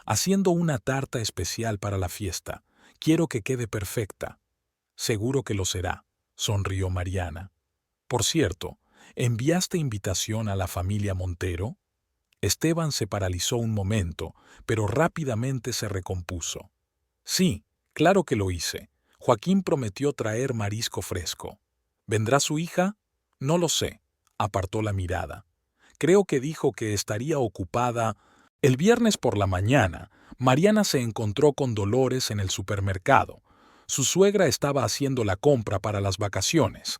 «Haciendo una tarta especial para la fiesta. Quiero que quede perfecta». «Seguro que lo será», sonrió Mariana. «Por cierto, ¿enviaste invitación a la familia Montero?». Esteban se paralizó un momento, pero rápidamente se recompuso. «Sí, claro que lo hice. Joaquín prometió traer marisco fresco». «¿Vendrá su hija?». «No lo sé», apartó la mirada. «Creo que dijo que estaría ocupada». El viernes por la mañana, Mariana se encontró con Dolores en el supermercado. Su suegra estaba haciendo la compra para las vacaciones.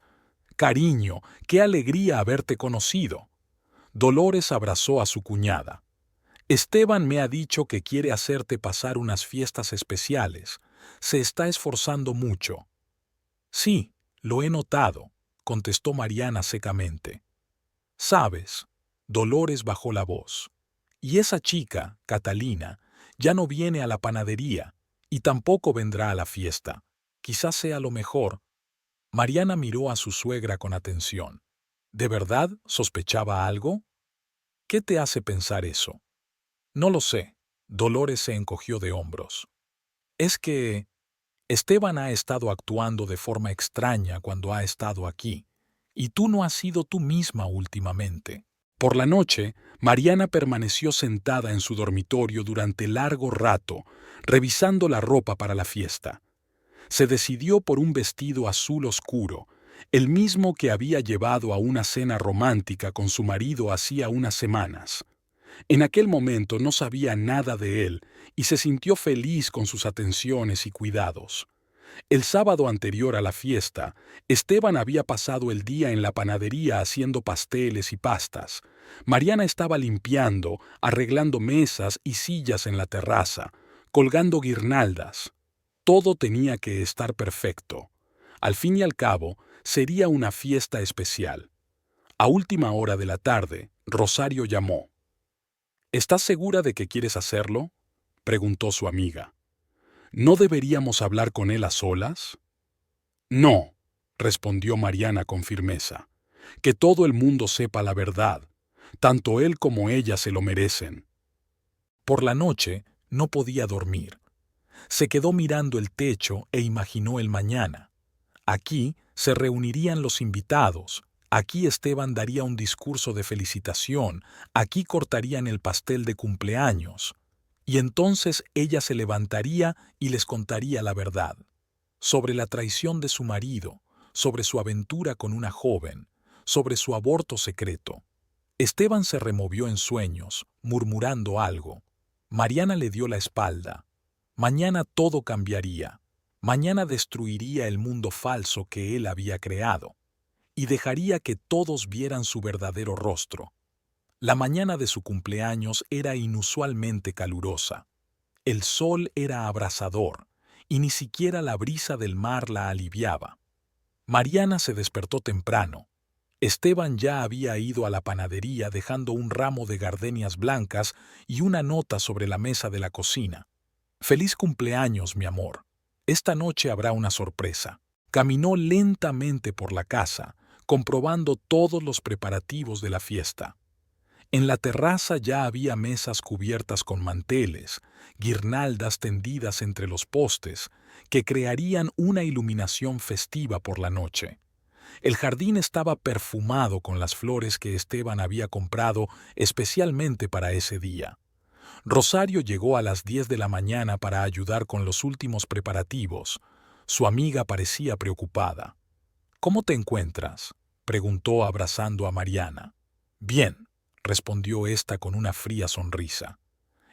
«Cariño, qué alegría haberte conocido». Dolores abrazó a su cuñada. «Esteban me ha dicho que quiere hacerte pasar unas fiestas especiales. Se está esforzando mucho». «Sí, lo he notado», contestó Mariana secamente. «¿Sabes?». Dolores bajó la voz. «Y esa chica, Catalina, ya no viene a la panadería y tampoco vendrá a la fiesta. Quizás sea lo mejor». Mariana miró a su suegra con atención. ¿De verdad sospechaba algo? ¿Qué te hace pensar eso? No lo sé. Dolores se encogió de hombros. Es que Esteban ha estado actuando de forma extraña cuando ha estado aquí, y tú no has sido tú misma últimamente. Por la noche, Mariana permaneció sentada en su dormitorio durante largo rato, revisando la ropa para la fiesta. Se decidió por un vestido azul oscuro, el mismo que había llevado a una cena romántica con su marido hacía unas semanas. En aquel momento no sabía nada de él y se sintió feliz con sus atenciones y cuidados. El sábado anterior a la fiesta, Esteban había pasado el día en la panadería haciendo pasteles y pastas. Mariana estaba limpiando, arreglando mesas y sillas en la terraza, colgando guirnaldas. Todo tenía que estar perfecto. Al fin y al cabo, sería una fiesta especial. A última hora de la tarde, Rosario llamó. «¿Estás segura de que quieres hacerlo?», preguntó su amiga. ¿No deberíamos hablar con él a solas? No, respondió Mariana con firmeza. Que todo el mundo sepa la verdad. Tanto él como ella se lo merecen. Por la noche no podía dormir. Se quedó mirando el techo e imaginó el mañana. Aquí se reunirían los invitados, aquí Esteban daría un discurso de felicitación, aquí cortarían el pastel de cumpleaños. Y entonces ella se levantaría y les contaría la verdad. Sobre la traición de su marido, sobre su aventura con una joven, sobre su aborto secreto. Esteban se removió en sueños, murmurando algo. Mariana le dio la espalda. Mañana todo cambiaría. Mañana destruiría el mundo falso que él había creado y dejaría que todos vieran su verdadero rostro. La mañana de su cumpleaños era inusualmente calurosa. El sol era abrasador y ni siquiera la brisa del mar la aliviaba. Mariana se despertó temprano. Esteban ya había ido a la panadería dejando un ramo de gardenias blancas y una nota sobre la mesa de la cocina. «Feliz cumpleaños, mi amor. Esta noche habrá una sorpresa». Caminó lentamente por la casa, comprobando todos los preparativos de la fiesta. En la terraza ya había mesas cubiertas con manteles, guirnaldas tendidas entre los postes, que crearían una iluminación festiva por la noche. El jardín estaba perfumado con las flores que Esteban había comprado especialmente para ese día. Rosario llegó a las 10 de la mañana para ayudar con los últimos preparativos. Su amiga parecía preocupada. «¿Cómo te encuentras?», preguntó abrazando a Mariana. «Bien», respondió ésta con una fría sonrisa.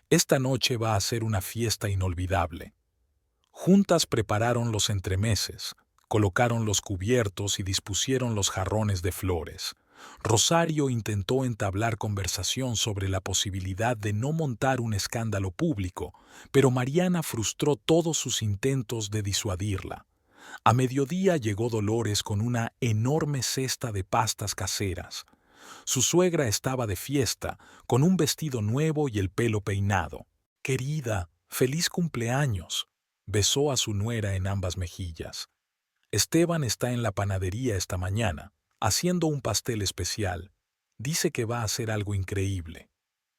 «Esta noche va a ser una fiesta inolvidable». Juntas prepararon los entremeses, colocaron los cubiertos y dispusieron los jarrones de flores. Rosario intentó entablar conversación sobre la posibilidad de no montar un escándalo público, pero Mariana frustró todos sus intentos de disuadirla. A mediodía llegó Dolores con una enorme cesta de pastas caseras. Su suegra estaba de fiesta, con un vestido nuevo y el pelo peinado. «Querida, feliz cumpleaños», besó a su nuera en ambas mejillas. «Esteban está en la panadería esta mañana, haciendo un pastel especial. Dice que va a hacer algo increíble».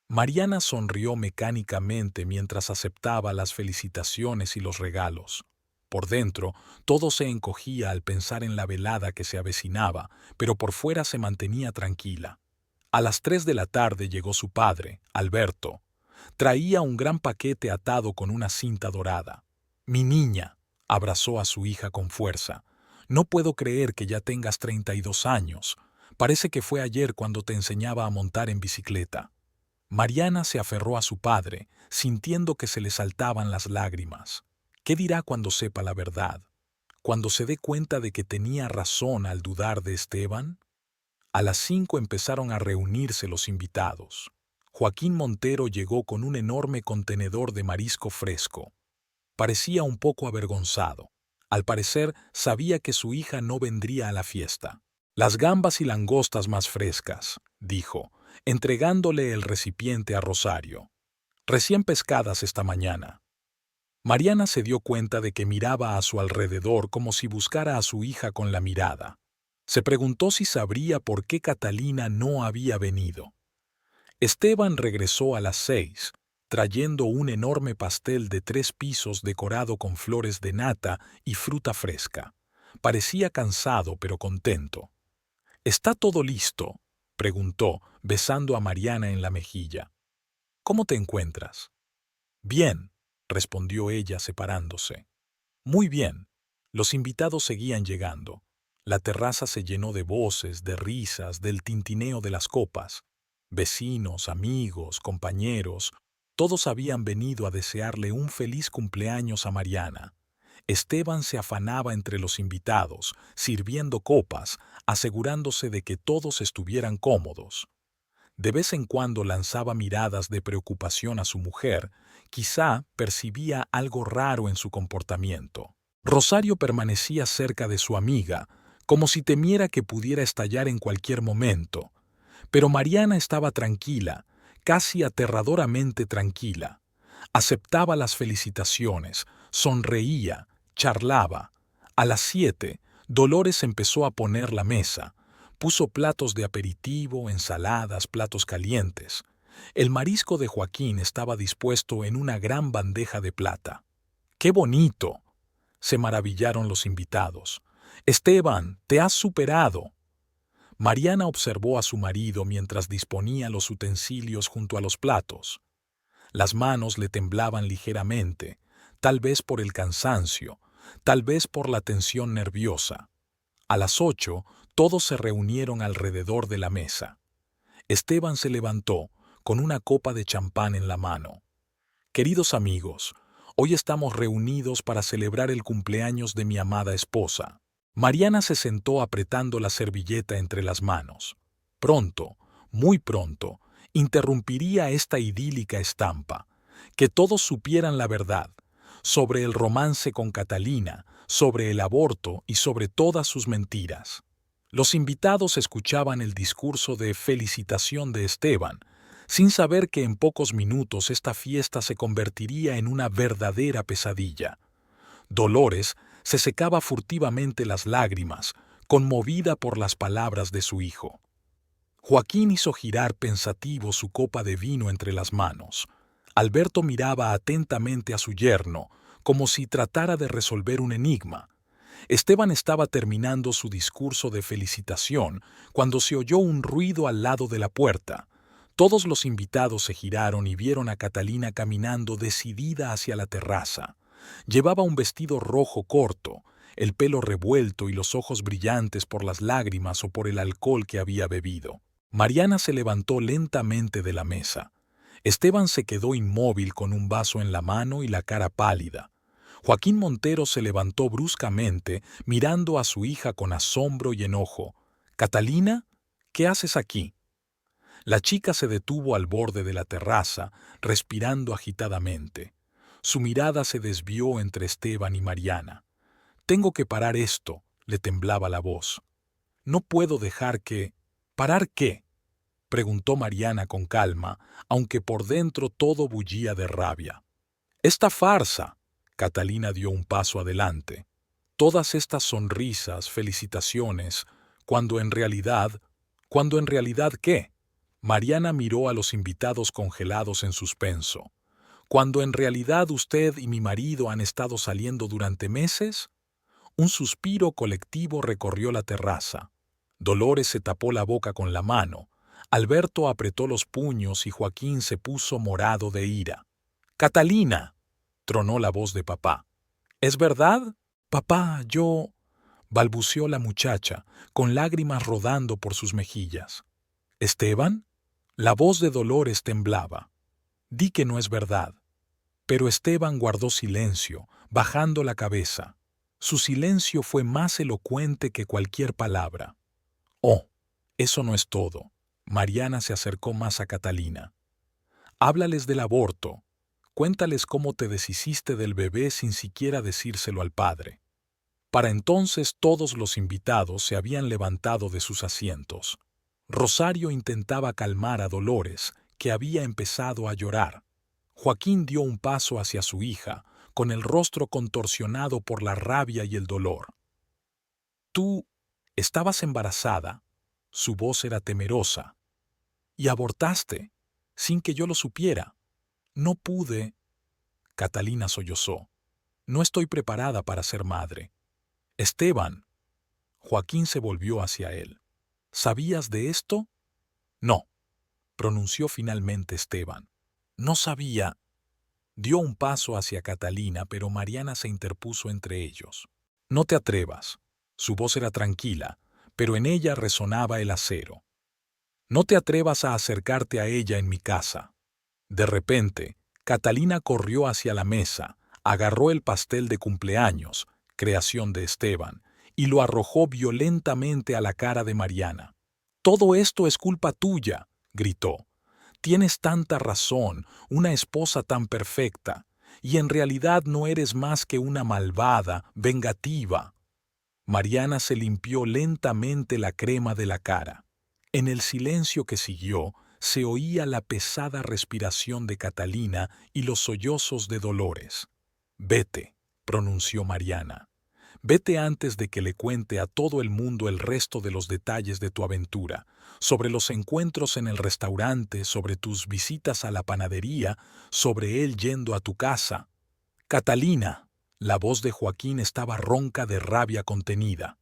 Mariana sonrió mecánicamente mientras aceptaba las felicitaciones y los regalos. Por dentro, todo se encogía al pensar en la velada que se avecinaba, pero por fuera se mantenía tranquila. A las 3 de la tarde llegó su padre, Alberto. Traía un gran paquete atado con una cinta dorada. «Mi niña», abrazó a su hija con fuerza. «No puedo creer que ya tengas 32 años. Parece que fue ayer cuando te enseñaba a montar en bicicleta». Mariana se aferró a su padre, sintiendo que se le saltaban las lágrimas. ¿Qué dirá cuando sepa la verdad? ¿Cuando se dé cuenta de que tenía razón al dudar de Esteban? A las 5 empezaron a reunirse los invitados. Joaquín Montero llegó con un enorme contenedor de marisco fresco. Parecía un poco avergonzado. Al parecer, sabía que su hija no vendría a la fiesta. «Las gambas y langostas más frescas», dijo, entregándole el recipiente a Rosario. «Recién pescadas esta mañana». Mariana se dio cuenta de que miraba a su alrededor como si buscara a su hija con la mirada. Se preguntó si sabría por qué Catalina no había venido. Esteban regresó a las 6, trayendo un enorme pastel de 3 pisos decorado con flores de nata y fruta fresca. Parecía cansado pero contento. «¿Está todo listo?», preguntó, besando a Mariana en la mejilla. «¿Cómo te encuentras?». «Bien», respondió ella separándose. «Muy bien». Los invitados seguían llegando. La terraza se llenó de voces, de risas, del tintineo de las copas. Vecinos, amigos, compañeros, todos habían venido a desearle un feliz cumpleaños a Mariana. Esteban se afanaba entre los invitados, sirviendo copas, asegurándose de que todos estuvieran cómodos. De vez en cuando lanzaba miradas de preocupación a su mujer, quizá percibía algo raro en su comportamiento. Rosario permanecía cerca de su amiga, como si temiera que pudiera estallar en cualquier momento. Pero Mariana estaba tranquila, casi aterradoramente tranquila. Aceptaba las felicitaciones, sonreía, charlaba. A las 7, Dolores empezó a poner la mesa. Puso platos de aperitivo, ensaladas, platos calientes. El marisco de Joaquín estaba dispuesto en una gran bandeja de plata. ¡Qué bonito!, se maravillaron los invitados. Esteban, te has superado. Mariana observó a su marido mientras disponía los utensilios junto a los platos. Las manos le temblaban ligeramente, tal vez por el cansancio, tal vez por la tensión nerviosa. A las 8, todos se reunieron alrededor de la mesa. Esteban se levantó, con una copa de champán en la mano. Queridos amigos, hoy estamos reunidos para celebrar el cumpleaños de mi amada esposa. Mariana se sentó apretando la servilleta entre las manos. Pronto, muy pronto, interrumpiría esta idílica estampa. Que todos supieran la verdad, sobre el romance con Catalina, sobre el aborto y sobre todas sus mentiras. Los invitados escuchaban el discurso de felicitación de Esteban, sin saber que en pocos minutos esta fiesta se convertiría en una verdadera pesadilla. Dolores se secaba furtivamente las lágrimas, conmovida por las palabras de su hijo. Joaquín hizo girar pensativo su copa de vino entre las manos. Alberto miraba atentamente a su yerno, como si tratara de resolver un enigma. Esteban estaba terminando su discurso de felicitación cuando se oyó un ruido al lado de la puerta. Todos los invitados se giraron y vieron a Catalina caminando decidida hacia la terraza. Llevaba un vestido rojo corto, el pelo revuelto y los ojos brillantes por las lágrimas o por el alcohol que había bebido. Mariana se levantó lentamente de la mesa. Esteban se quedó inmóvil con un vaso en la mano y la cara pálida. Joaquín Montero se levantó bruscamente, mirando a su hija con asombro y enojo. «Catalina, ¿qué haces aquí?» La chica se detuvo al borde de la terraza, respirando agitadamente. Su mirada se desvió entre Esteban y Mariana. «Tengo que parar esto», le temblaba la voz. «No puedo dejar que...» «¿Parar qué?», preguntó Mariana con calma, aunque por dentro todo bullía de rabia. «Esta farsa», Catalina dio un paso adelante. «Todas estas sonrisas, felicitaciones, cuando en realidad ¿qué?». Mariana miró a los invitados congelados en suspenso. «¿Cuando en realidad usted y mi marido han estado saliendo durante meses?». Un suspiro colectivo recorrió la terraza. Dolores se tapó la boca con la mano. Alberto apretó los puños y Joaquín se puso morado de ira. «Catalina», tronó la voz de papá. «¿Es verdad?» «Papá, yo...», balbuceó la muchacha, con lágrimas rodando por sus mejillas. «¿Esteban?». La voz de Dolores temblaba. «Di que no es verdad». Pero Esteban guardó silencio, bajando la cabeza. Su silencio fue más elocuente que cualquier palabra. «Oh, eso no es todo». Mariana se acercó más a Catalina. «Háblales del aborto. Cuéntales cómo te deshiciste del bebé sin siquiera decírselo al padre». Para entonces todos los invitados se habían levantado de sus asientos. Rosario intentaba calmar a Dolores, que había empezado a llorar. Joaquín dio un paso hacia su hija, con el rostro contorsionado por la rabia y el dolor. «Tú estabas embarazada», su voz era temerosa, «y abortaste, sin que yo lo supiera». «No pude», Catalina sollozó. «No estoy preparada para ser madre». «Esteban». Joaquín se volvió hacia él. «¿Sabías de esto?» «No», pronunció finalmente Esteban. «No sabía». Dio un paso hacia Catalina, pero Mariana se interpuso entre ellos. «No te atrevas». Su voz era tranquila, pero en ella resonaba el acero. «No te atrevas a acercarte a ella en mi casa». De repente, Catalina corrió hacia la mesa, agarró el pastel de cumpleaños, creación de Esteban, y lo arrojó violentamente a la cara de Mariana. «Todo esto es culpa tuya», gritó. «Tienes tanta razón, una esposa tan perfecta, y en realidad no eres más que una malvada, vengativa». Mariana se limpió lentamente la crema de la cara. En el silencio que siguió, se oía la pesada respiración de Catalina y los sollozos de Dolores. «Vete», pronunció Mariana. Vete antes de que le cuente a todo el mundo el resto de los detalles de tu aventura, sobre los encuentros en el restaurante, sobre tus visitas a la panadería, sobre él yendo a tu casa. Catalina, la voz de Joaquín estaba ronca de rabia contenida.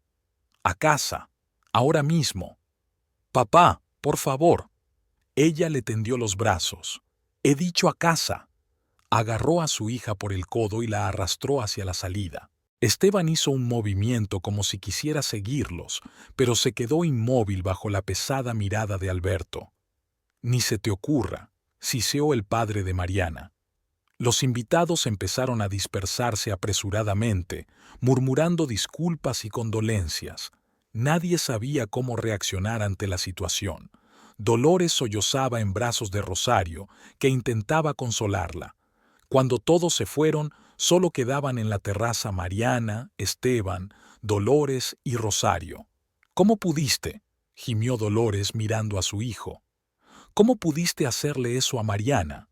A casa, ahora mismo. Papá, por favor. Ella le tendió los brazos. He dicho a casa. Agarró a su hija por el codo y la arrastró hacia la salida. Esteban hizo un movimiento como si quisiera seguirlos, pero se quedó inmóvil bajo la pesada mirada de Alberto. Ni se te ocurra, siseó el padre de Mariana. Los invitados empezaron a dispersarse apresuradamente, murmurando disculpas y condolencias. Nadie sabía cómo reaccionar ante la situación. Dolores sollozaba en brazos de Rosario, que intentaba consolarla. Cuando todos se fueron, solo quedaban en la terraza Mariana, Esteban, Dolores y Rosario. ¿Cómo pudiste?, gimió Dolores mirando a su hijo. ¿Cómo pudiste hacerle eso a Mariana?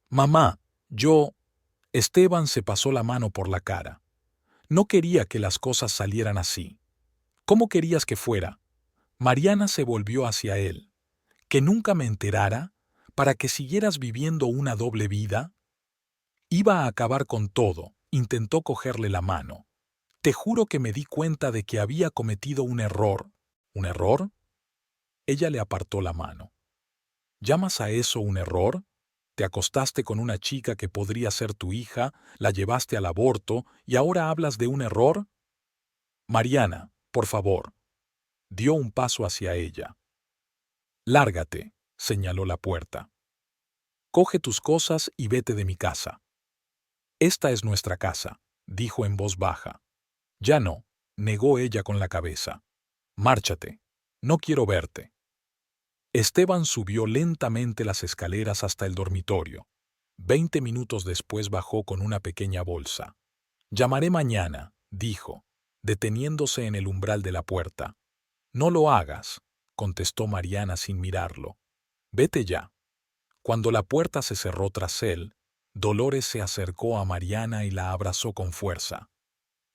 Mamá, yo... Esteban se pasó la mano por la cara. No quería que las cosas salieran así. ¿Cómo querías que fuera? Mariana se volvió hacia él. ¿Que nunca me enterara? ¿Para que siguieras viviendo una doble vida? Iba a acabar con todo, intentó cogerle la mano. Te juro que me di cuenta de que había cometido un error. ¿Un error? Ella le apartó la mano. ¿Llamas a eso un error? Te acostaste con una chica que podría ser tu hija, la llevaste al aborto y ahora hablas de un error. Mariana, por favor. Dio un paso hacia ella. Lárgate, señaló la puerta. Coge tus cosas y vete de mi casa. Esta es nuestra casa, dijo en voz baja. Ya no, negó ella con la cabeza. Márchate. No quiero verte. Esteban subió lentamente las escaleras hasta el dormitorio. 20 minutos después bajó con una pequeña bolsa. Llamaré mañana, dijo, deteniéndose en el umbral de la puerta. No lo hagas, contestó Mariana sin mirarlo. Vete ya. Cuando la puerta se cerró tras él, Dolores se acercó a Mariana y la abrazó con fuerza.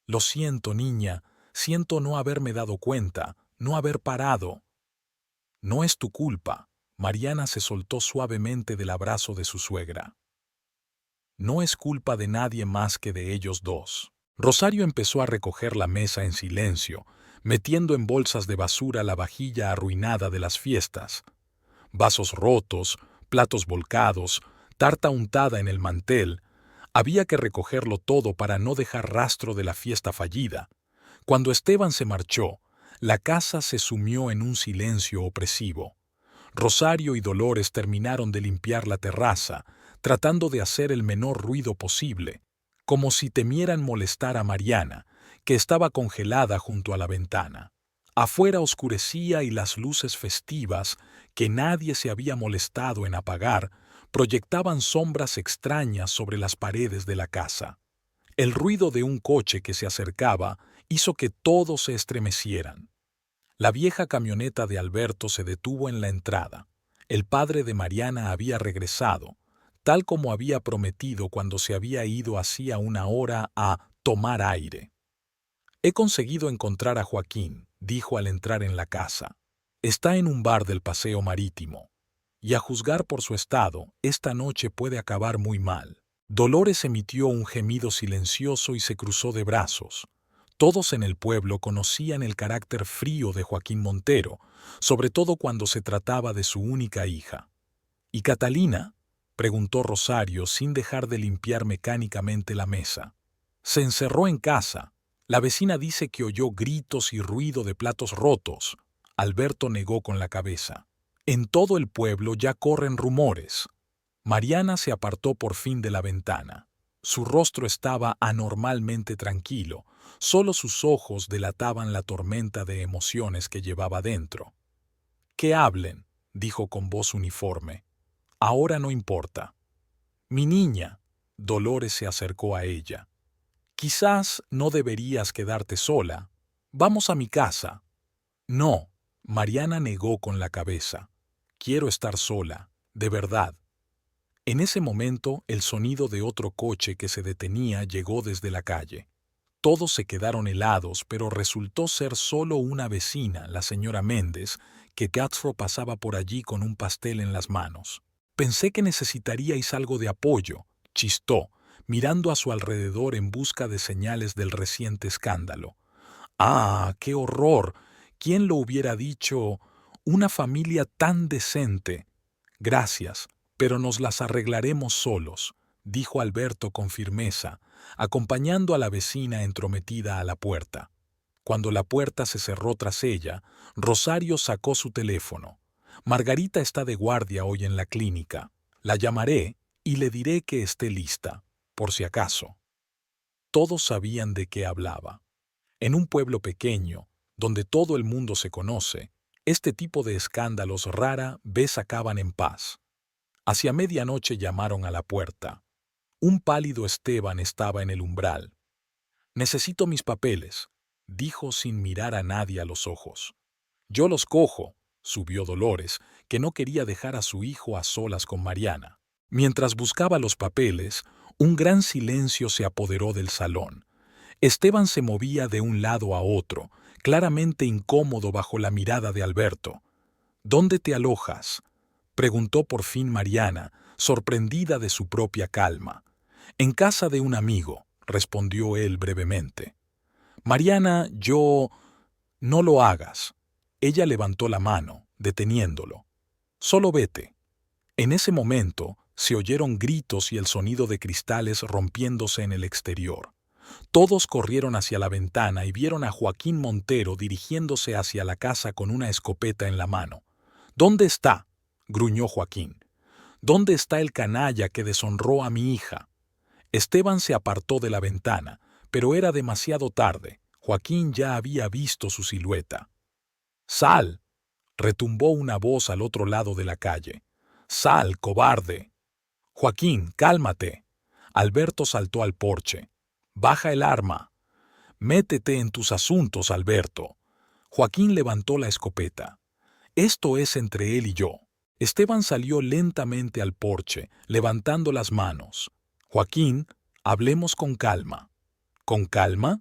Lo siento, niña, siento no haberme dado cuenta, no haber parado. No es tu culpa. Mariana se soltó suavemente del abrazo de su suegra. No es culpa de nadie más que de ellos dos. Rosario empezó a recoger la mesa en silencio, metiendo en bolsas de basura la vajilla arruinada de las fiestas. Vasos rotos, platos volcados, tarta untada en el mantel. Había que recogerlo todo para no dejar rastro de la fiesta fallida. Cuando Esteban se marchó, la casa se sumió en un silencio opresivo. Rosario y Dolores terminaron de limpiar la terraza, tratando de hacer el menor ruido posible, como si temieran molestar a Mariana, que estaba congelada junto a la ventana. Afuera oscurecía y las luces festivas, que nadie se había molestado en apagar, proyectaban sombras extrañas sobre las paredes de la casa. El ruido de un coche que se acercaba hizo que todos se estremecieran. La vieja camioneta de Alberto se detuvo en la entrada. El padre de Mariana había regresado, tal como había prometido cuando se había ido hacía una hora a tomar aire. He conseguido encontrar a Joaquín, dijo al entrar en la casa. Está en un bar del Paseo Marítimo. Y a juzgar por su estado, esta noche puede acabar muy mal. Dolores emitió un gemido silencioso y se cruzó de brazos. Todos en el pueblo conocían el carácter frío de Joaquín Montero, sobre todo cuando se trataba de su única hija. ¿Y Catalina?, preguntó Rosario sin dejar de limpiar mecánicamente la mesa. Se encerró en casa. La vecina dice que oyó gritos y ruido de platos rotos. Alberto negó con la cabeza. En todo el pueblo ya corren rumores. Mariana se apartó por fin de la ventana. Su rostro estaba anormalmente tranquilo, solo sus ojos delataban la tormenta de emociones que llevaba dentro. «Que hablen», dijo con voz uniforme. «Ahora no importa». «Mi niña», Dolores se acercó a ella. «Quizás no deberías quedarte sola. Vamos a mi casa». «No», Mariana negó con la cabeza. «Quiero estar sola, de verdad». En ese momento, el sonido de otro coche que se detenía llegó desde la calle. Todos se quedaron helados, pero resultó ser solo una vecina, la señora Méndez, que Gatsfro pasaba por allí con un pastel en las manos. Pensé que necesitaríais algo de apoyo, chistó, mirando a su alrededor en busca de señales del reciente escándalo. ¡Ah, qué horror! ¿Quién lo hubiera dicho? Una familia tan decente. Gracias, pero nos las arreglaremos solos, dijo Alberto con firmeza, acompañando a la vecina entrometida a la puerta. Cuando la puerta se cerró tras ella, Rosario sacó su teléfono. Margarita está de guardia hoy en la clínica. La llamaré y le diré que esté lista, por si acaso. Todos sabían de qué hablaba. En un pueblo pequeño, donde todo el mundo se conoce, este tipo de escándalos rara vez acaban en paz. Hacia medianoche llamaron a la puerta. Un pálido Esteban estaba en el umbral. «Necesito mis papeles», dijo sin mirar a nadie a los ojos. «Yo los cojo», subió Dolores, que no quería dejar a su hijo a solas con Mariana. Mientras buscaba los papeles, un gran silencio se apoderó del salón. Esteban se movía de un lado a otro, claramente incómodo bajo la mirada de Alberto. «¿Dónde te alojas?», preguntó por fin Mariana, sorprendida de su propia calma. «En casa de un amigo», respondió él brevemente. «Mariana, yo...» «No lo hagas». Ella levantó la mano, deteniéndolo. «Solo vete». En ese momento se oyeron gritos y el sonido de cristales rompiéndose en el exterior. Todos corrieron hacia la ventana y vieron a Joaquín Montero dirigiéndose hacia la casa con una escopeta en la mano. «¿Dónde está?», gruñó Joaquín. «¿Dónde está el canalla que deshonró a mi hija?». Esteban se apartó de la ventana, pero era demasiado tarde. Joaquín ya había visto su silueta. «¡Sal!», retumbó una voz al otro lado de la calle. «¡Sal, cobarde!». «Joaquín, cálmate». Alberto saltó al porche. «Baja el arma». «Métete en tus asuntos, Alberto». Joaquín levantó la escopeta. «Esto es entre él y yo». Esteban salió lentamente al porche, levantando las manos. «Joaquín, hablemos con calma». «¿Con calma?».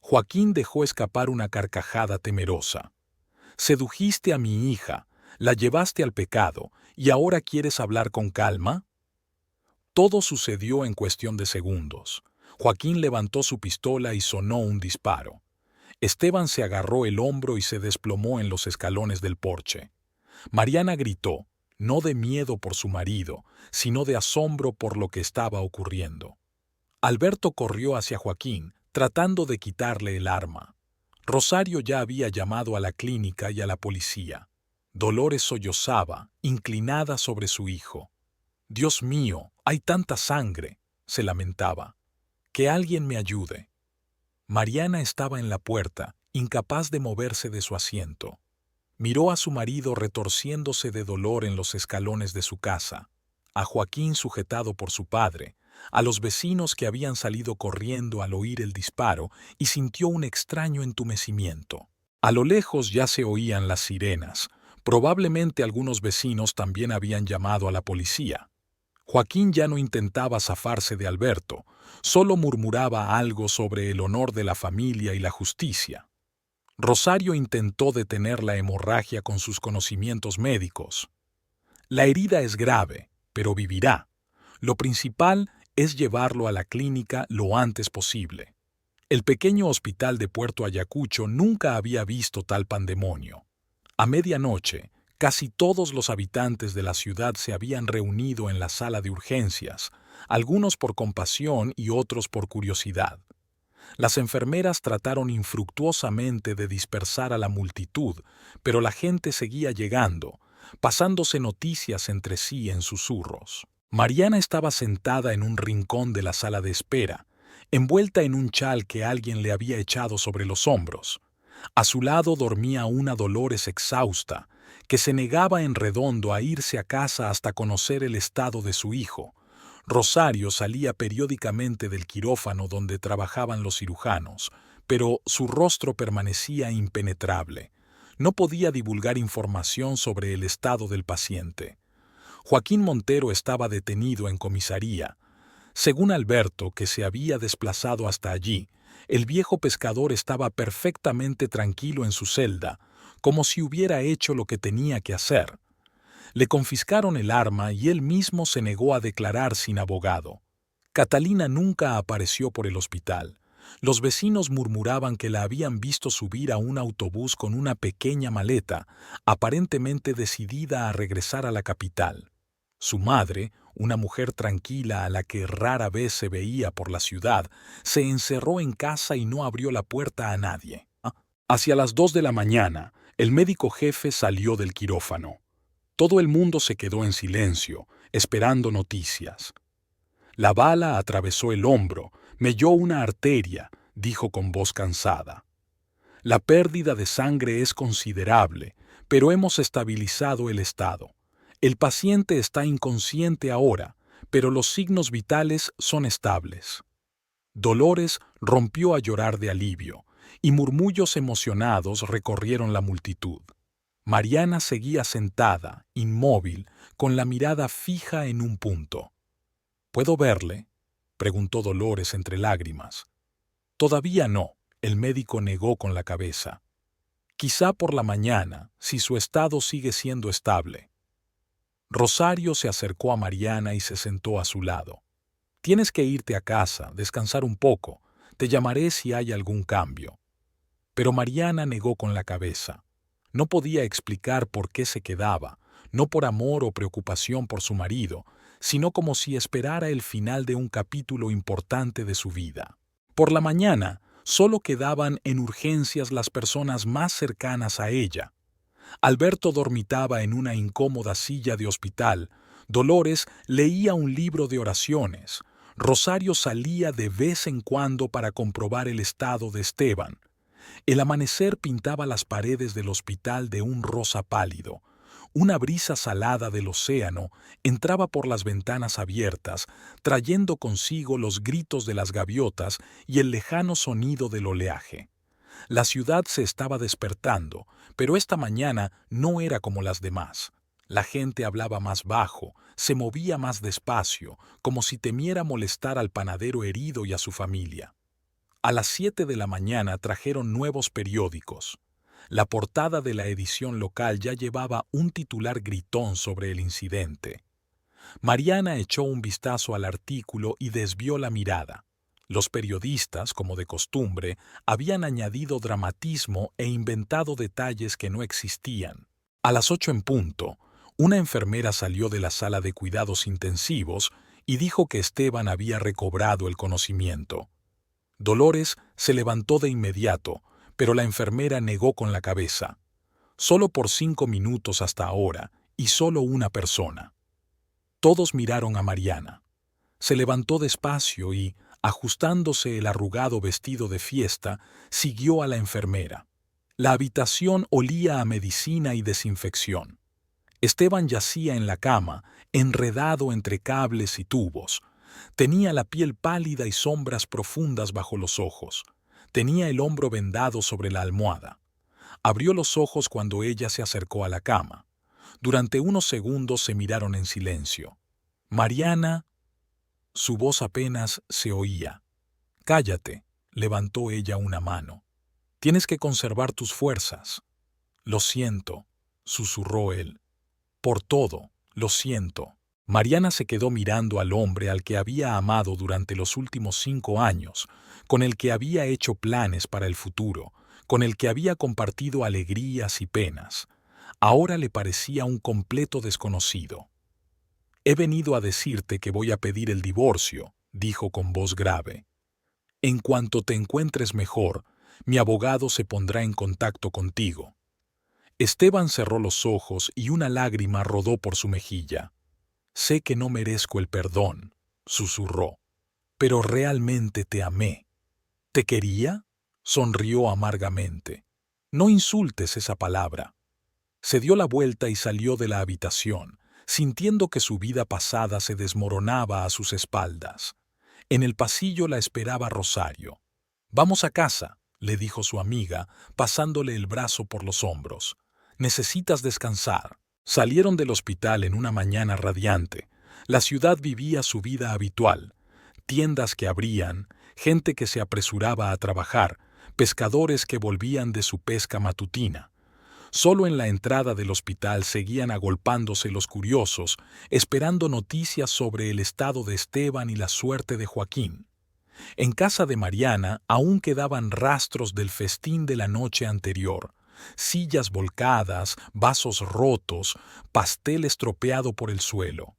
Joaquín dejó escapar una carcajada temerosa. «Sedujiste a mi hija, la llevaste al pecado, ¿y ahora quieres hablar con calma?». Todo sucedió en cuestión de segundos. Joaquín levantó su pistola y sonó un disparo. Esteban se agarró el hombro y se desplomó en los escalones del porche. Mariana gritó, no de miedo por su marido, sino de asombro por lo que estaba ocurriendo. Alberto corrió hacia Joaquín, tratando de quitarle el arma. Rosario ya había llamado a la clínica y a la policía. Dolores sollozaba, inclinada sobre su hijo. «Dios mío, hay tanta sangre», se lamentaba. «Que alguien me ayude». Mariana estaba en la puerta, incapaz de moverse de su asiento. Miró a su marido retorciéndose de dolor en los escalones de su casa, a Joaquín sujetado por su padre, a los vecinos que habían salido corriendo al oír el disparo y sintió un extraño entumecimiento. A lo lejos ya se oían las sirenas. Probablemente algunos vecinos también habían llamado a la policía. Joaquín ya no intentaba zafarse de Alberto, solo murmuraba algo sobre el honor de la familia y la justicia. Rosario intentó detener la hemorragia con sus conocimientos médicos. «La herida es grave, pero vivirá. Lo principal es llevarlo a la clínica lo antes posible». El pequeño hospital de Puerto Ayacucho nunca había visto tal pandemonio. A medianoche, casi todos los habitantes de la ciudad se habían reunido en la sala de urgencias, algunos por compasión y otros por curiosidad. Las enfermeras trataron infructuosamente de dispersar a la multitud, pero la gente seguía llegando, pasándose noticias entre sí en susurros. Mariana estaba sentada en un rincón de la sala de espera, envuelta en un chal que alguien le había echado sobre los hombros. A su lado dormía una Dolores exhausta, que se negaba en redondo a irse a casa hasta conocer el estado de su hijo. Rosario salía periódicamente del quirófano donde trabajaban los cirujanos, pero su rostro permanecía impenetrable. No podía divulgar información sobre el estado del paciente. Joaquín Montero estaba detenido en comisaría. Según Alberto, que se había desplazado hasta allí, el viejo pescador estaba perfectamente tranquilo en su celda, como si hubiera hecho lo que tenía que hacer. Le confiscaron el arma y él mismo se negó a declarar sin abogado. Catalina nunca apareció por el hospital. Los vecinos murmuraban que la habían visto subir a un autobús con una pequeña maleta, aparentemente decidida a regresar a la capital. Su madre, una mujer tranquila a la que rara vez se veía por la ciudad, se encerró en casa y no abrió la puerta a nadie. Hacia las 2 de la mañana, el médico jefe salió del quirófano. Todo el mundo se quedó en silencio, esperando noticias. La bala atravesó el hombro, melló una arteria, dijo con voz cansada. La pérdida de sangre es considerable, pero hemos estabilizado el estado. El paciente está inconsciente ahora, pero los signos vitales son estables. Dolores rompió a llorar de alivio, y murmullos emocionados recorrieron la multitud. Mariana seguía sentada, inmóvil, con la mirada fija en un punto. ¿Puedo verle?, preguntó Dolores entre lágrimas. Todavía no, el médico negó con la cabeza. Quizá por la mañana, si su estado sigue siendo estable. Rosario se acercó a Mariana y se sentó a su lado. Tienes que irte a casa, descansar un poco. Te llamaré si hay algún cambio. Pero Mariana negó con la cabeza. No podía explicar por qué se quedaba, no por amor o preocupación por su marido, sino como si esperara el final de un capítulo importante de su vida. Por la mañana, solo quedaban en urgencias las personas más cercanas a ella. Alberto dormitaba en una incómoda silla de hospital, Dolores leía un libro de oraciones, Rosario salía de vez en cuando para comprobar el estado de Esteban. El amanecer pintaba las paredes del hospital de un rosa pálido. Una brisa salada del océano entraba por las ventanas abiertas, trayendo consigo los gritos de las gaviotas y el lejano sonido del oleaje. La ciudad se estaba despertando, pero esta mañana no era como las demás. La gente hablaba más bajo, se movía más despacio, como si temiera molestar al panadero herido y a su familia. A las 7 de la mañana trajeron nuevos periódicos. La portada de la edición local ya llevaba un titular gritón sobre el incidente. Mariana echó un vistazo al artículo y desvió la mirada. Los periodistas, como de costumbre, habían añadido dramatismo e inventado detalles que no existían. A las 8 en punto, una enfermera salió de la sala de cuidados intensivos y dijo que Esteban había recobrado el conocimiento. Dolores se levantó de inmediato, pero la enfermera negó con la cabeza. Solo por 5 minutos hasta ahora, y solo una persona. Todos miraron a Mariana. Se levantó despacio y, ajustándose el arrugado vestido de fiesta, siguió a la enfermera. La habitación olía a medicina y desinfección. Esteban yacía en la cama, enredado entre cables y tubos. Tenía la piel pálida y sombras profundas bajo los ojos. Tenía el hombro vendado sobre la almohada. Abrió los ojos cuando ella se acercó a la cama. Durante unos segundos se miraron en silencio. Mariana... Su voz apenas se oía. «Cállate», levantó ella una mano. «Tienes que conservar tus fuerzas». «Lo siento», susurró él. «Por todo, lo siento». Mariana se quedó mirando al hombre al que había amado durante los últimos 5 años, con el que había hecho planes para el futuro, con el que había compartido alegrías y penas. Ahora le parecía un completo desconocido. «He venido a decirte que voy a pedir el divorcio», dijo con voz grave. «En cuanto te encuentres mejor, mi abogado se pondrá en contacto contigo». Esteban cerró los ojos y una lágrima rodó por su mejilla. «Sé que no merezco el perdón», susurró, «pero realmente te amé». «¿Te quería?», sonrió amargamente. «No insultes esa palabra». Se dio la vuelta y salió de la habitación, sintiendo que su vida pasada se desmoronaba a sus espaldas. En el pasillo la esperaba Rosario. «Vamos a casa», le dijo su amiga, pasándole el brazo por los hombros. «Necesitas descansar». Salieron del hospital en una mañana radiante. La ciudad vivía su vida habitual. Tiendas que abrían, gente que se apresuraba a trabajar, pescadores que volvían de su pesca matutina. Solo en la entrada del hospital seguían agolpándose los curiosos, esperando noticias sobre el estado de Esteban y la suerte de Joaquín. En casa de Mariana aún quedaban rastros del festín de la noche anterior. Sillas volcadas, vasos rotos, pastel estropeado por el suelo.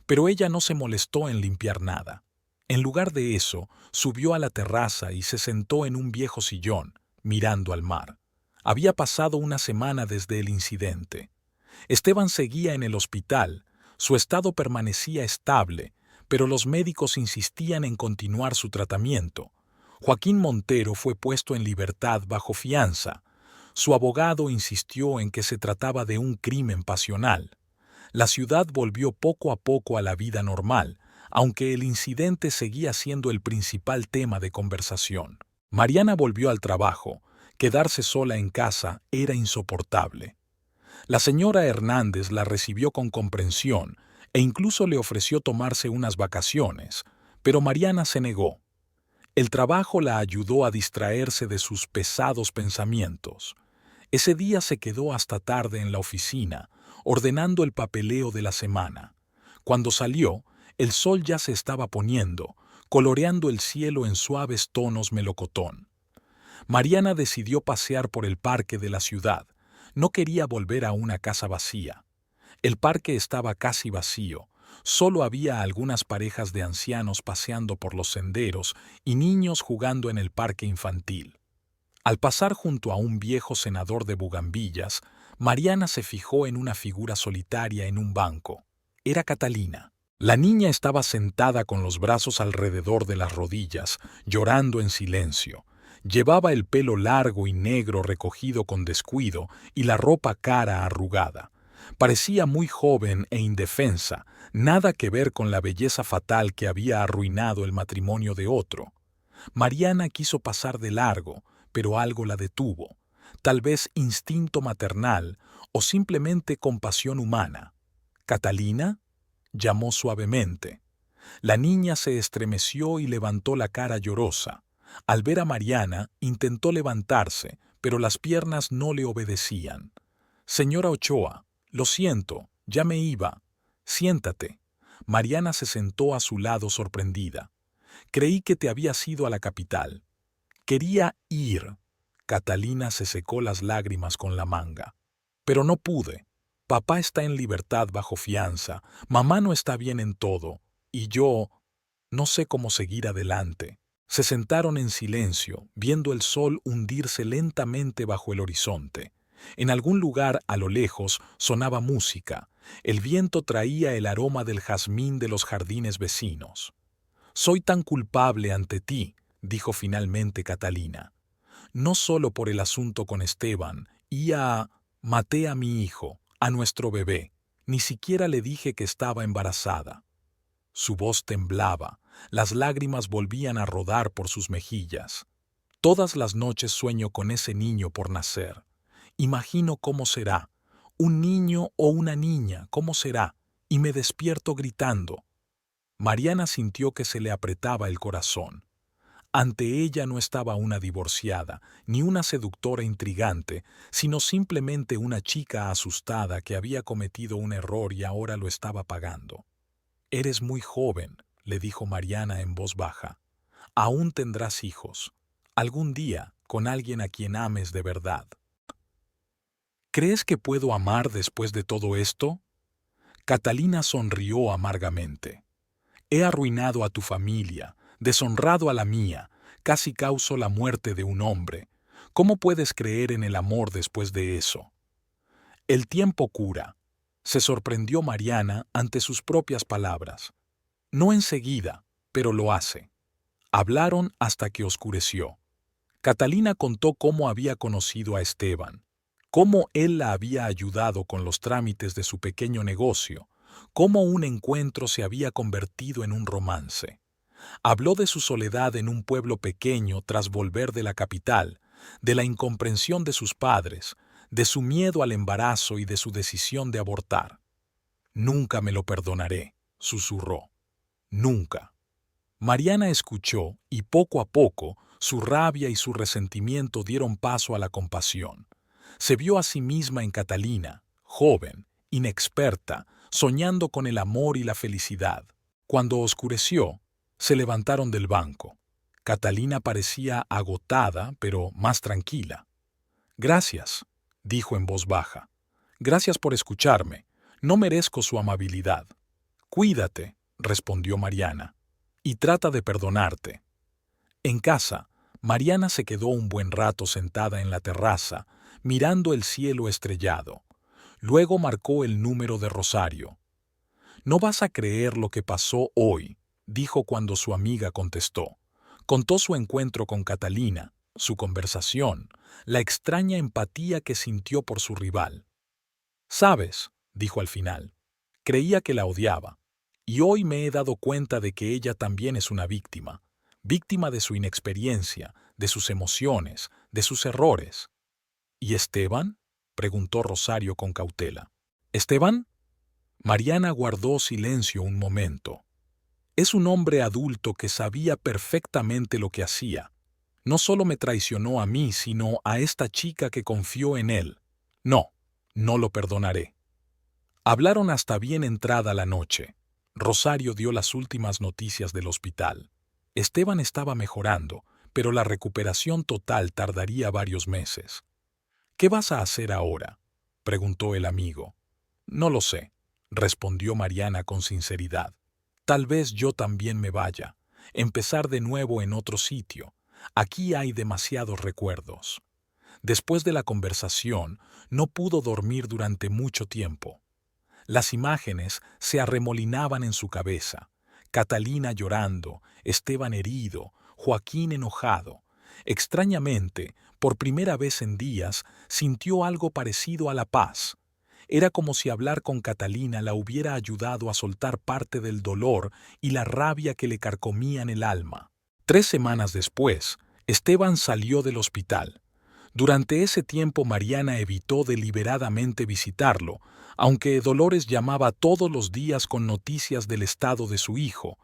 Pero ella no se molestó en limpiar nada. En lugar de eso, subió a la terraza y se sentó en un viejo sillón, mirando al mar. Había pasado una semana desde el incidente. Esteban seguía en el hospital, su estado permanecía estable, pero los médicos insistían en continuar su tratamiento. Joaquín Montero fue puesto en libertad bajo fianza. Su abogado insistió en que se trataba de un crimen pasional. La ciudad volvió poco a poco a la vida normal, aunque el incidente seguía siendo el principal tema de conversación. Mariana volvió al trabajo. Quedarse sola en casa era insoportable. La señora Hernández la recibió con comprensión e incluso le ofreció tomarse unas vacaciones, pero Mariana se negó. El trabajo la ayudó a distraerse de sus pesados pensamientos. Ese día se quedó hasta tarde en la oficina, ordenando el papeleo de la semana. Cuando salió, el sol ya se estaba poniendo, coloreando el cielo en suaves tonos melocotón. Mariana decidió pasear por el parque de la ciudad. No quería volver a una casa vacía. El parque estaba casi vacío. Solo había algunas parejas de ancianos paseando por los senderos y niños jugando en el parque infantil. Al pasar junto a un viejo senador de bugambillas, Mariana se fijó en una figura solitaria en un banco. Era Catalina. La niña estaba sentada con los brazos alrededor de las rodillas, llorando en silencio. Llevaba el pelo largo y negro recogido con descuido y la ropa cara arrugada. Parecía muy joven e indefensa, nada que ver con la belleza fatal que había arruinado el matrimonio de otro. Mariana quiso pasar de largo, pero algo la detuvo. Tal vez instinto maternal o simplemente compasión humana. ¿Catalina?, llamó suavemente. La niña se estremeció y levantó la cara llorosa. Al ver a Mariana, intentó levantarse, pero las piernas no le obedecían. «Señora Ochoa, lo siento, ya me iba. Siéntate». Mariana se sentó a su lado sorprendida. «Creí que te habías ido a la capital». «Quería ir». Catalina se secó las lágrimas con la manga. «Pero no pude. Papá está en libertad bajo fianza, mamá no está bien en todo, y yo no sé cómo seguir adelante». Se sentaron en silencio, viendo el sol hundirse lentamente bajo el horizonte. En algún lugar a lo lejos sonaba música. El viento traía el aroma del jazmín de los jardines vecinos. «Soy tan culpable ante ti», dijo finalmente Catalina. «No solo por el asunto con Esteban, maté a mi hijo, a nuestro bebé. Ni siquiera le dije que estaba embarazada». Su voz temblaba, las lágrimas volvían a rodar por sus mejillas. «Todas las noches sueño con ese niño por nacer. Imagino cómo será, un niño o una niña, cómo será, y me despierto gritando». Mariana sintió que se le apretaba el corazón. Ante ella no estaba una divorciada, ni una seductora intrigante, sino simplemente una chica asustada que había cometido un error y ahora lo estaba pagando. «Eres muy joven», le dijo Mariana en voz baja. «Aún tendrás hijos. Algún día, con alguien a quien ames de verdad». «¿Crees que puedo amar después de todo esto?» Catalina sonrió amargamente. «He arruinado a tu familia, deshonrado a la mía, casi causo la muerte de un hombre. ¿Cómo puedes creer en el amor después de eso?» «El tiempo cura». Se sorprendió Mariana ante sus propias palabras. «No enseguida, pero lo hace». Hablaron hasta que oscureció. Catalina contó cómo había conocido a Esteban, cómo él la había ayudado con los trámites de su pequeño negocio, cómo un encuentro se había convertido en un romance. Habló de su soledad en un pueblo pequeño tras volver de la capital, de la incomprensión de sus padres, de su miedo al embarazo y de su decisión de abortar. «Nunca me lo perdonaré», susurró. «Nunca». Mariana escuchó y poco a poco su rabia y su resentimiento dieron paso a la compasión. Se vio a sí misma en Catalina, joven, inexperta, soñando con el amor y la felicidad. Cuando oscureció, se levantaron del banco. Catalina parecía agotada, pero más tranquila. «Gracias», dijo en voz baja. «Gracias por escucharme. No merezco su amabilidad». «Cuídate», respondió Mariana, «y trata de perdonarte». En casa, Mariana se quedó un buen rato sentada en la terraza, mirando el cielo estrellado. Luego marcó el número de Rosario. «No vas a creer lo que pasó hoy», dijo cuando su amiga contestó. Contó su encuentro con Catalina, su conversación, la extraña empatía que sintió por su rival. «Sabes», dijo al final, «creía que la odiaba, y hoy me he dado cuenta de que ella también es una víctima, víctima de su inexperiencia, de sus emociones, de sus errores». «¿Y Esteban?», preguntó Rosario con cautela. «¿Esteban?». Mariana guardó silencio un momento. «Es un hombre adulto que sabía perfectamente lo que hacía. No solo me traicionó a mí, sino a esta chica que confió en él. No, no lo perdonaré». Hablaron hasta bien entrada la noche. Rosario dio las últimas noticias del hospital. Esteban estaba mejorando, pero la recuperación total tardaría varios meses. «¿Qué vas a hacer ahora?», preguntó el amigo. «No lo sé», respondió Mariana con sinceridad. «Tal vez yo también me vaya, empezar de nuevo en otro sitio. Aquí hay demasiados recuerdos». Después de la conversación, no pudo dormir durante mucho tiempo. Las imágenes se arremolinaban en su cabeza. Catalina llorando, Esteban herido, Joaquín enojado. Extrañamente, por primera vez en días, sintió algo parecido a la paz. Era como si hablar con Catalina la hubiera ayudado a soltar parte del dolor y la rabia que le carcomían el alma. 3 semanas después, Esteban salió del hospital. Durante ese tiempo Mariana evitó deliberadamente visitarlo, aunque Dolores llamaba todos los días con noticias del estado de su hijo.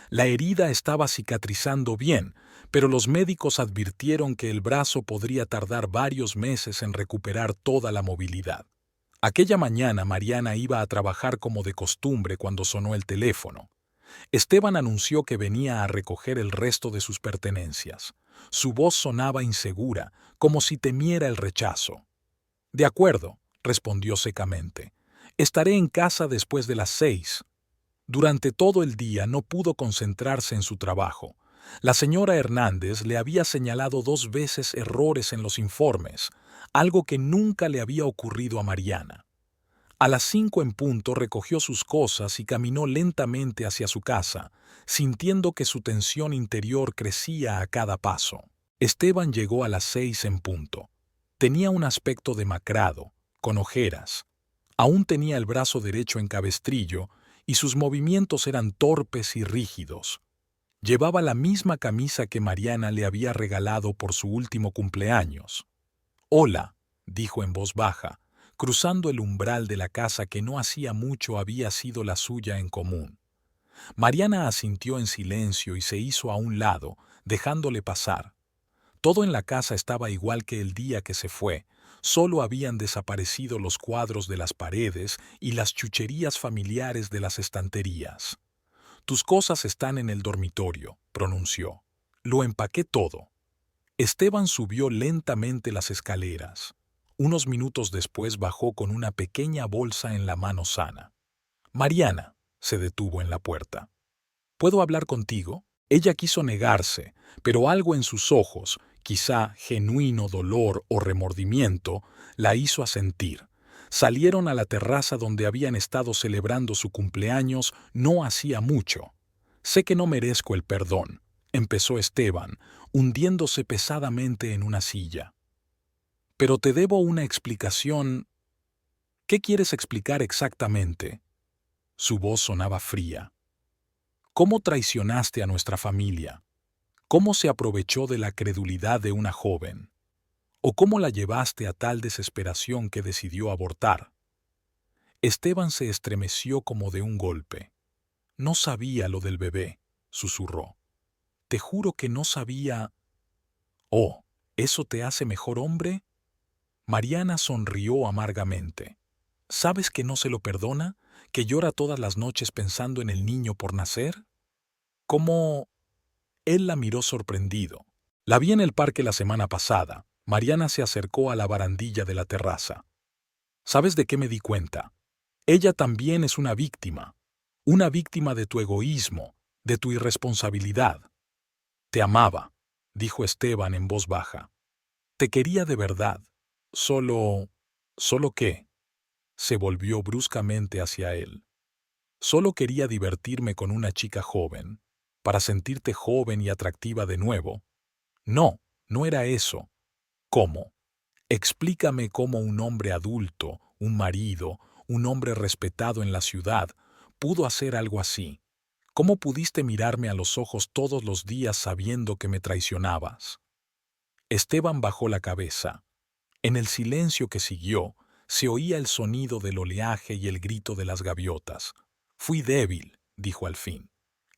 La herida estaba cicatrizando bien, pero los médicos advirtieron que el brazo podría tardar varios meses en recuperar toda la movilidad. Aquella mañana Mariana iba a trabajar como de costumbre cuando sonó el teléfono. Esteban anunció que venía a recoger el resto de sus pertenencias. Su voz sonaba insegura, como si temiera el rechazo. «De acuerdo», respondió secamente. «Estaré en casa después de las 6». Durante todo el día no pudo concentrarse en su trabajo. La señora Hernández le había señalado 2 veces errores en los informes, algo que nunca le había ocurrido a Mariana. A las 5 en punto recogió sus cosas y caminó lentamente hacia su casa, sintiendo que su tensión interior crecía a cada paso. Esteban llegó a las 6 en punto. Tenía un aspecto demacrado, con ojeras. Aún tenía el brazo derecho en cabestrillo y sus movimientos eran torpes y rígidos. Llevaba la misma camisa que Mariana le había regalado por su último cumpleaños. «Hola», dijo en voz baja, cruzando el umbral de la casa que no hacía mucho había sido la suya en común. Mariana asintió en silencio y se hizo a un lado, dejándole pasar. Todo en la casa estaba igual que el día que se fue, solo habían desaparecido los cuadros de las paredes y las chucherías familiares de las estanterías. «Tus cosas están en el dormitorio», pronunció. «Lo empaqué todo». Esteban subió lentamente las escaleras. Unos minutos después bajó con una pequeña bolsa en la mano sana. «Mariana», se detuvo en la puerta. «¿Puedo hablar contigo?». Ella quiso negarse, pero algo en sus ojos, quizá genuino dolor o remordimiento, la hizo asentir. Salieron a la terraza donde habían estado celebrando su cumpleaños no hacía mucho. «Sé que no merezco el perdón», empezó Esteban, hundiéndose pesadamente en una silla. «Pero te debo una explicación». «¿Qué quieres explicar exactamente?». Su voz sonaba fría. «¿Cómo traicionaste a nuestra familia? ¿Cómo se aprovechó de la credulidad de una joven?». ¿O cómo la llevaste a tal desesperación que decidió abortar? Esteban se estremeció como de un golpe. No sabía lo del bebé, susurró. Te juro que no sabía. Oh, ¿eso te hace mejor hombre? Mariana sonrió amargamente. ¿Sabes que no se lo perdona? ¿Que llora todas las noches pensando en el niño por nacer? ¿Cómo? Él la miró sorprendido. La vi en el parque la semana pasada. Mariana se acercó a la barandilla de la terraza. ¿Sabes de qué me di cuenta? Ella también es una víctima de tu egoísmo, de tu irresponsabilidad. Te amaba, dijo Esteban en voz baja. Te quería de verdad. ¿Solo qué? Se volvió bruscamente hacia él. Solo quería divertirme con una chica joven, para sentirte joven y atractiva de nuevo. No, no era eso. ¿Cómo? Explícame cómo un hombre adulto, un marido, un hombre respetado en la ciudad, pudo hacer algo así. ¿Cómo pudiste mirarme a los ojos todos los días sabiendo que me traicionabas? Esteban bajó la cabeza. En el silencio que siguió, se oía el sonido del oleaje y el grito de las gaviotas. Fui débil, dijo al fin.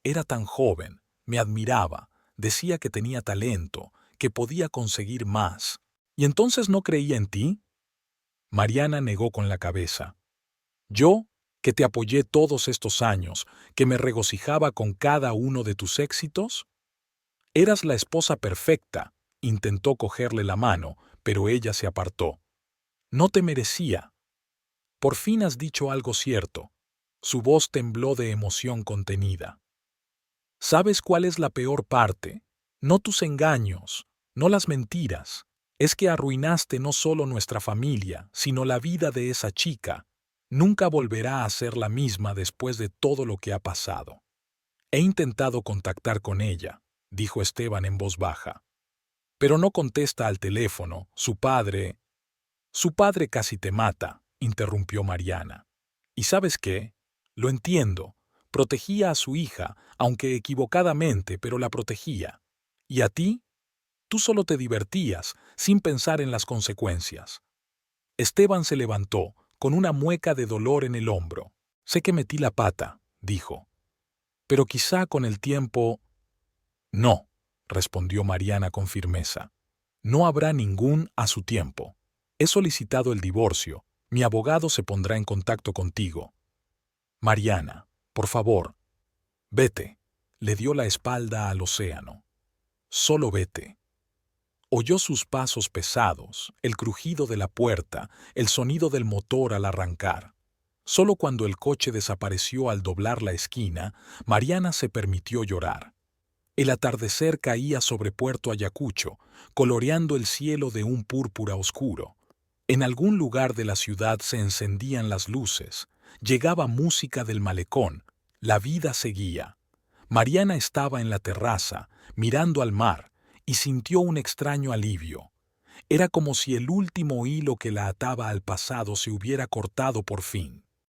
Era tan joven, me admiraba, decía que tenía talento, que podía conseguir más. ¿Y entonces no creía en ti? Mariana negó con la cabeza. Yo, que te apoyé todos estos años, que me regocijaba con cada uno de tus éxitos. Eras la esposa perfecta. Intentó cogerle la mano, pero ella se apartó. No te merecía. Por fin has dicho algo cierto. Su voz tembló de emoción contenida. ¿Sabes cuál es la peor parte? No tus engaños, no las mentiras. Es que arruinaste no solo nuestra familia, sino la vida de esa chica. Nunca volverá a ser la misma después de todo lo que ha pasado. He intentado contactar con ella, dijo Esteban en voz baja. Pero no contesta al teléfono. Su padre casi te mata, interrumpió Mariana. ¿Y sabes qué? Lo entiendo. Protegía a su hija, aunque equivocadamente, pero la protegía. ¿Y a ti? Tú solo te divertías, sin pensar en las consecuencias. Esteban se levantó, con una mueca de dolor en el hombro. Sé que metí la pata, dijo. Pero quizá con el tiempo... No, respondió Mariana con firmeza. No habrá ningún a su tiempo. He solicitado el divorcio. Mi abogado se pondrá en contacto contigo. Mariana, por favor, vete. Le dio la espalda al océano. Solo vete. Oyó sus pasos pesados, el crujido de la puerta, el sonido del motor al arrancar. Solo cuando el coche desapareció al doblar la esquina, Mariana se permitió llorar. El atardecer caía sobre Puerto Ayacucho, coloreando el cielo de un púrpura oscuro. En algún lugar de la ciudad se encendían las luces, llegaba música del malecón, la vida seguía. Mariana estaba en la terraza, mirando al mar, y sintió un extraño alivio. Era como si el último hilo que la ataba al pasado se hubiera cortado por fin.